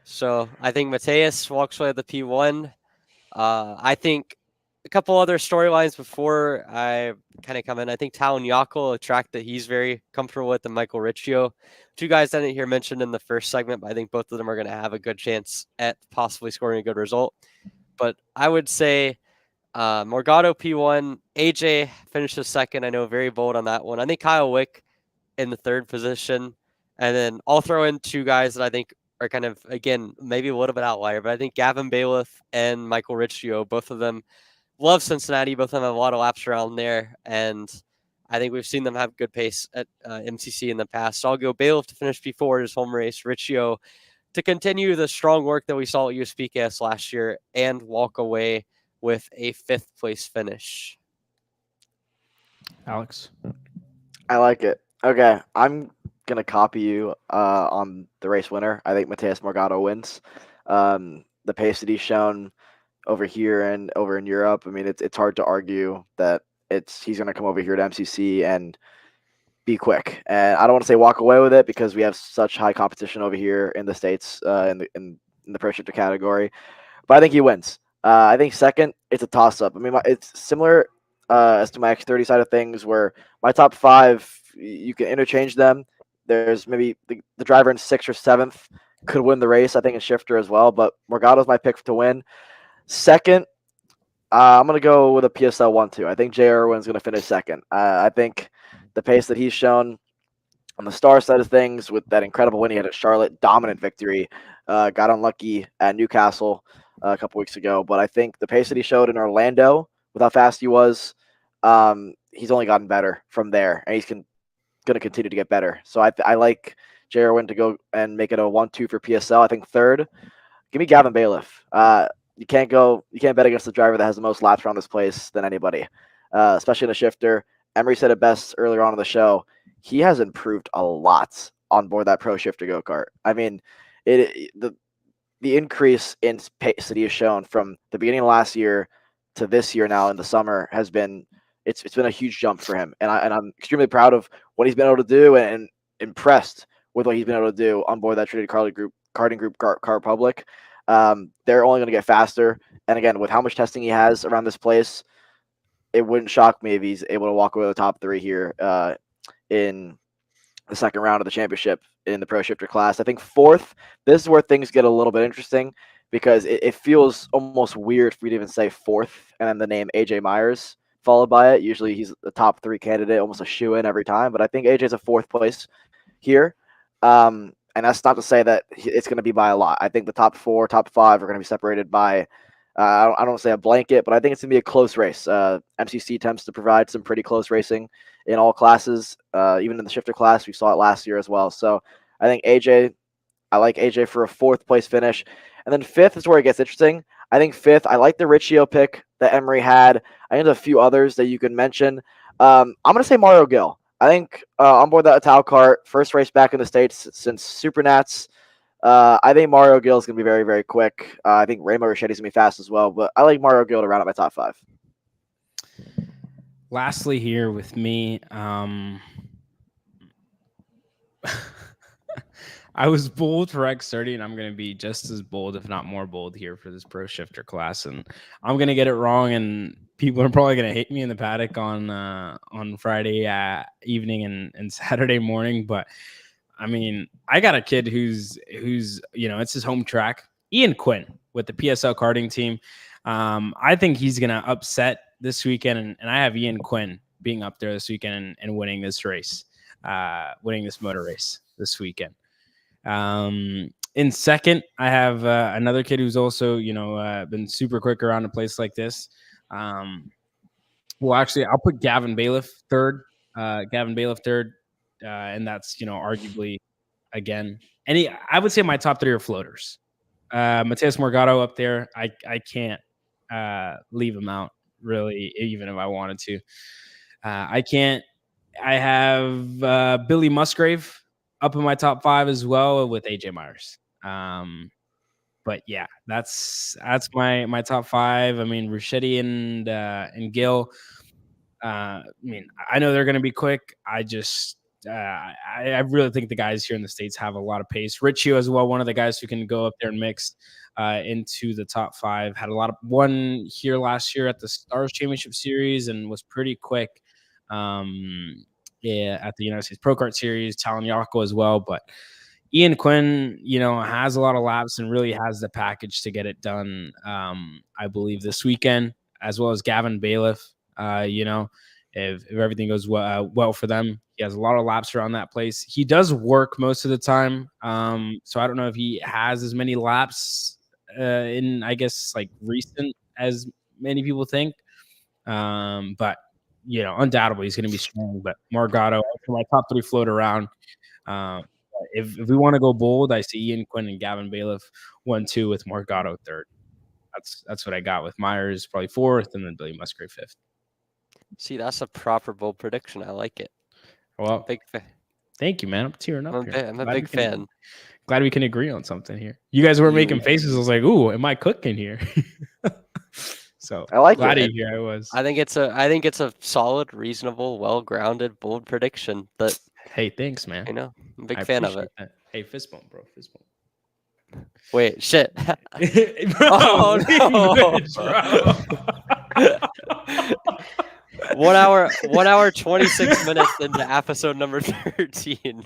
So I think Mateus walks away with the P1. I think a couple other storylines before I kind of come in. I think Talon Yockel, a track that he's very comfortable with, and Michael Riccio. 2 guys I didn't hear mentioned in the first segment, but I think both of them are going to have a good chance at possibly scoring a good result. But I would say Morgado P1, AJ finishes second. I know, very bold on that one. I think Kyle Wick in the 3rd position. And then I'll throw in 2 guys that I think are kind of, again, maybe a little bit outlier, but I think Gavin Bailiff and Michael Riccio, both of them love Cincinnati. Both of them have a lot of laps around there. And I think we've seen them have good pace at MCC in the past. So I'll go Bailiff to finish P4 his home race, Riccio to continue the strong work that we saw at USPKS last year and walk away with a 5th place finish. Alex? I like it. Okay, I'm going to copy you on the race winner. I think Mateus Morgado wins. The pace that he's shown over here and over in Europe, I mean, it's hard to argue that he's going to come over here to MCC and be quick. And I don't want to say walk away with it because we have such high competition over here in the States in the pro shifter category. But I think he wins. I think second, it's a toss-up. I mean, it's similar as to my X30 side of things where my top 5, you can interchange them. There's maybe the driver in 6th or 7th could win the race, I think, in shifter as well. But Morgado's my pick to win. Second, I'm going to go with a PSL 1-2. I think Jay Irwin's going to finish second. I think the pace that he's shown on the star side of things with that incredible win he had at Charlotte, dominant victory, got unlucky at Newcastle a couple weeks ago. But I think the pace that he showed in Orlando with how fast he was, he's only gotten better from there. And he's going to continue to get better. So I like Jay Irwin to go and make it a 1-2 for PSL. I think third, give me Gavin Bailiff. you can't bet against the driver that has the most laps around this place than anybody, especially in a shifter. Emory said it best earlier on in the show. He has improved a lot on board that pro shifter go-kart. I mean, the increase in pace that he has shown from the beginning of last year to this year now in the summer has been it's been a huge jump for him, and I'm extremely proud of what he's been able to do and impressed with what he's been able to do on board that Trinity karting group Car Republic. They're only going to get faster, and again, with how much testing he has around this place, it wouldn't shock me if he's able to walk away with the top 3 here in the second round of the championship in the pro shifter class. I think 4th, this is where things get a little bit interesting because it feels almost weird for me to even say 4th and then the name AJ Myers followed by it. Usually he's the top 3 candidate, almost a shoe-in every time, but I think AJ's a 4th place here. And that's not to say that it's going to be by a lot. I think the top 4, top 5 are going to be separated by I don't want to say a blanket, but I think it's going to be a close race. MCC tends to provide some pretty close racing in all classes, even in the shifter class. We saw it last year as well. So I think I like AJ for a 4th place finish. And then 5th is where it gets interesting. I think 5th, I like the Riccio pick that Emory had. I think there's a few others that you can mention. I'm going to say Mario Gill. I think on board that Ital kart, first race back in the States since Supernats. I think Mario Gill is going to be very, very quick. I think Rainbow Ricciotti's going to be fast as well, but I like Mario Gill to round out my top 5. Lastly here with me, I was bold for X30, and I'm going to be just as bold, if not more bold, here for this pro shifter class. And I'm going to get it wrong, and people are probably going to hate me in the paddock on Friday evening and Saturday morning. But I mean, I got a kid who's it's his home track, Ian Quinn with the PSL karting team. I think he's going to upset this weekend, and I have Ian Quinn being up there this weekend and winning this race, winning this motor race this weekend. In second, I have another kid who's also, been super quick around a place like this. Well, actually, I'll put Gavin Bailiff third. And that's, arguably, again, I would say my top 3 are floaters. Mateus Morgado up there. I can't leave him out, really, even if I wanted to. I can't. I have Billy Musgrave up in my top 5 as well with AJ Myers. But yeah, that's my top 5. I mean, Ricchetti and Gill. I mean, I know they're going to be quick. I just I really think the guys here in the States have a lot of pace. Riccio as well, one of the guys who can go up there and mix into the top 5. Had a lot of one here last year at the Stars Championship Series and was pretty quick. At the United States Pro Kart Series, Talon Yako as well. But Ian Quinn, has a lot of laps and really has the package to get it done, I believe, this weekend, as well as Gavin Bailiff. If everything goes well for them, he has a lot of laps around that place. He does work most of the time. So I don't know if he has as many laps in, I guess, like recent as many people think. But undoubtedly he's going to be strong. But Morgado, for my top 3 float around. If we want to go bold, I see Ian Quinn and Gavin Bailiff 1-2 with Morgado third. That's what I got with Myers probably 4th and then Billy Musgrave 5th. See, that's a proper bold prediction. I like it. Well, Big fan. Thank you, man. I'm tearing up here. I'm a big fan. Glad we can agree on something here. You guys were making faces. I was like, "Ooh, am I cooking here?" So I like glad it. Here I was. I think it's a solid, reasonable, well-grounded, bold prediction. That hey, thanks, man. I'm a big fan of it. That. Hey, fist bump, bro. Fist bump. Wait, shit. Bro, oh no. Bitch, 1 hour 26 minutes into episode number 13.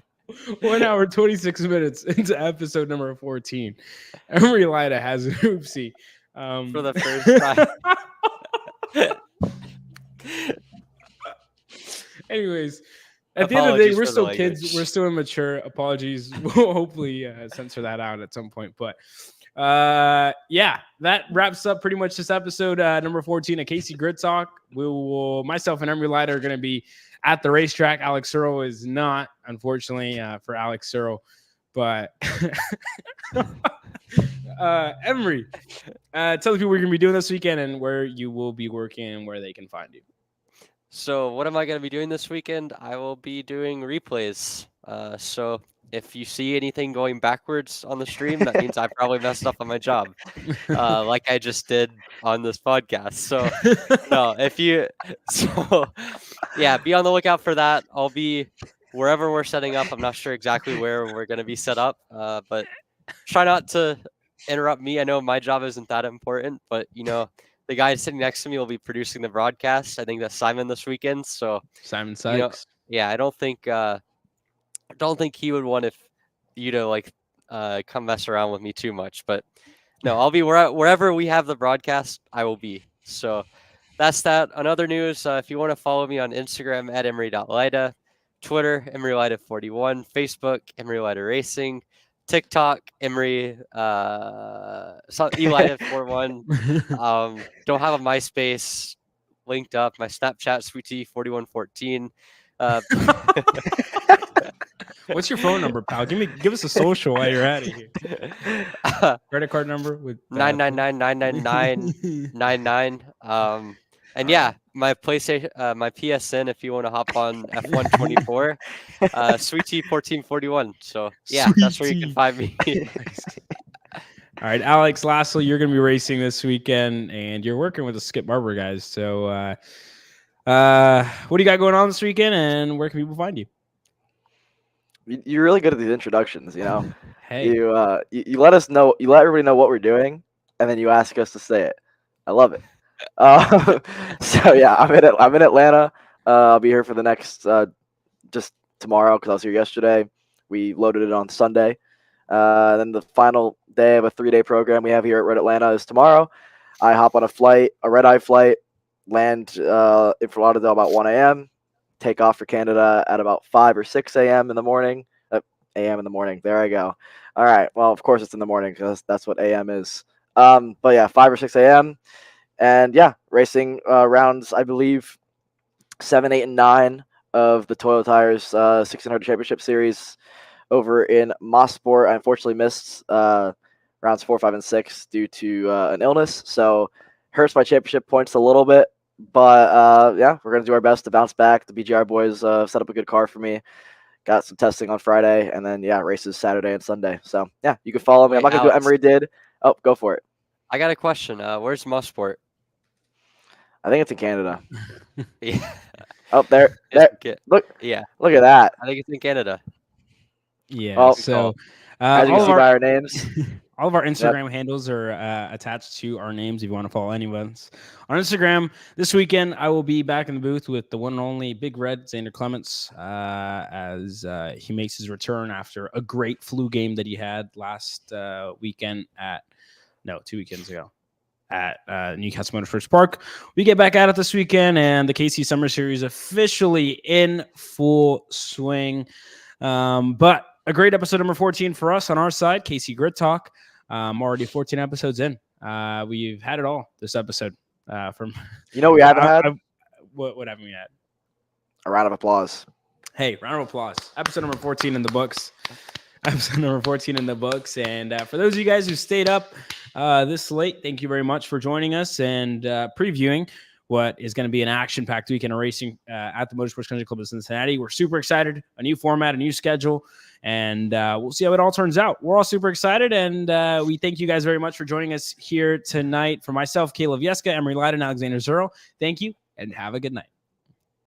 1 hour 26 minutes into episode number 14. Emory Lida has an oopsie. For the first time. Anyways, at the end of the day, we're still kids. We're still immature. Apologies. We'll hopefully censor that out at some point. But yeah, that wraps up pretty much this episode number 14 of Casey Grid Talk. Myself and Emory Light are going to be at the racetrack. Alex Searle is not, unfortunately, for Alex Searle. But Emory, tell the people what you're gonna be doing this weekend and where you will be working and where they can find you. So what am I going to be doing this weekend? I will be doing replays. So if you see anything going backwards on the stream, that means I probably messed up on my job, like I just did on this podcast. So no, yeah, be on the lookout for that. I'll be wherever we're setting up. I'm not sure exactly where we're going to be set up, but try not to interrupt me. I know my job isn't that important, but the guy sitting next to me will be producing the broadcast. I think that's Simon this weekend. So Simon you know, Sykes. yeah, I don't think he would want you to come mess around with me too much. But no, I'll be wherever we have the broadcast, I will be. So that's that. On other news, if you want to follow me on Instagram at Emory.Lida, Twitter, EmoryLida41, Facebook, EmoryLida Racing, TikTok, Emory, Elida41. Don't have a MySpace linked up. My Snapchat, SweetT4114. What's your phone number, pal? Give us a social while you're out of here. Credit card number with 9999999. And yeah, my PlayStation, my PSN. If you want to hop on F124, SweetT1441. So yeah, that's where you can find me. All right, Alex. Lastly, you're going to be racing this weekend, and you're working with the Skip Barber guys. So, what do you got going on this weekend, and where can people find you? You're really good at these introductions. Hey, You let us know. You let everybody know what we're doing, and then you ask us to say it. I love it. So yeah, I'm in Atlanta. I'll be here for the next just tomorrow because I was here yesterday. We loaded it on Sunday. Then the final day of a 3-day program we have here at Red Atlanta is tomorrow. I hop on a red-eye flight, land in Fort Lauderdale about 1 a.m., take off for Canada at about 5 or 6 a.m. in the morning. A.m. in the morning. There I go. All right. Well, of course it's in the morning because that's what a.m. is. But yeah, 5 or 6 a.m. And yeah, racing rounds, I believe, 7, 8, and 9 of the Toyo Tires 1600 Championship Series over in Mosport. I unfortunately missed rounds 4, 5, and 6 due to an illness. So hurts my championship points a little bit. But yeah, we're going to do our best to bounce back. The BGR boys set up a good car for me. Got some testing on Friday. And then, yeah, races Saturday and Sunday. So, yeah, you can follow me. I'm not going to do what Emory did. Oh, go for it. I got a question. Where's Mosport? I think it's in Canada. Yeah. Oh, there. Look. Yeah. Look at that. I think it's in Canada. yeah. Well, So, as you can see by our names. All of our Instagram handles are attached to our names if you want to follow anyone's. On Instagram, this weekend, I will be back in the booth with the one and only Big Red, Xander Clements, as he makes his return after a great flu game that he had last weekend 2 weekends ago at Newcastle Motorsports Park. We get back at it this weekend, and the KC Summer Series officially in full swing. But a great episode number 14 for us on our side, KC Grid Talk. Already 14 episodes in. We've had it all this episode. From we haven't had? What haven't we had? A round of applause. Hey, round of applause. Episode number 14 in the books. Episode number 14 in the books. And for those of you guys who stayed up this late, thank you very much for joining us and previewing what is going to be an action-packed weekend of racing at the Motorsports Country Club of Cincinnati. We're super excited. A new format, a new schedule, and we'll see how it all turns out. We're all super excited, and we thank you guys very much for joining us here tonight. For myself, Kaleb Yeska, Emory Lida, and Alexander Zero, thank you, and have a good night.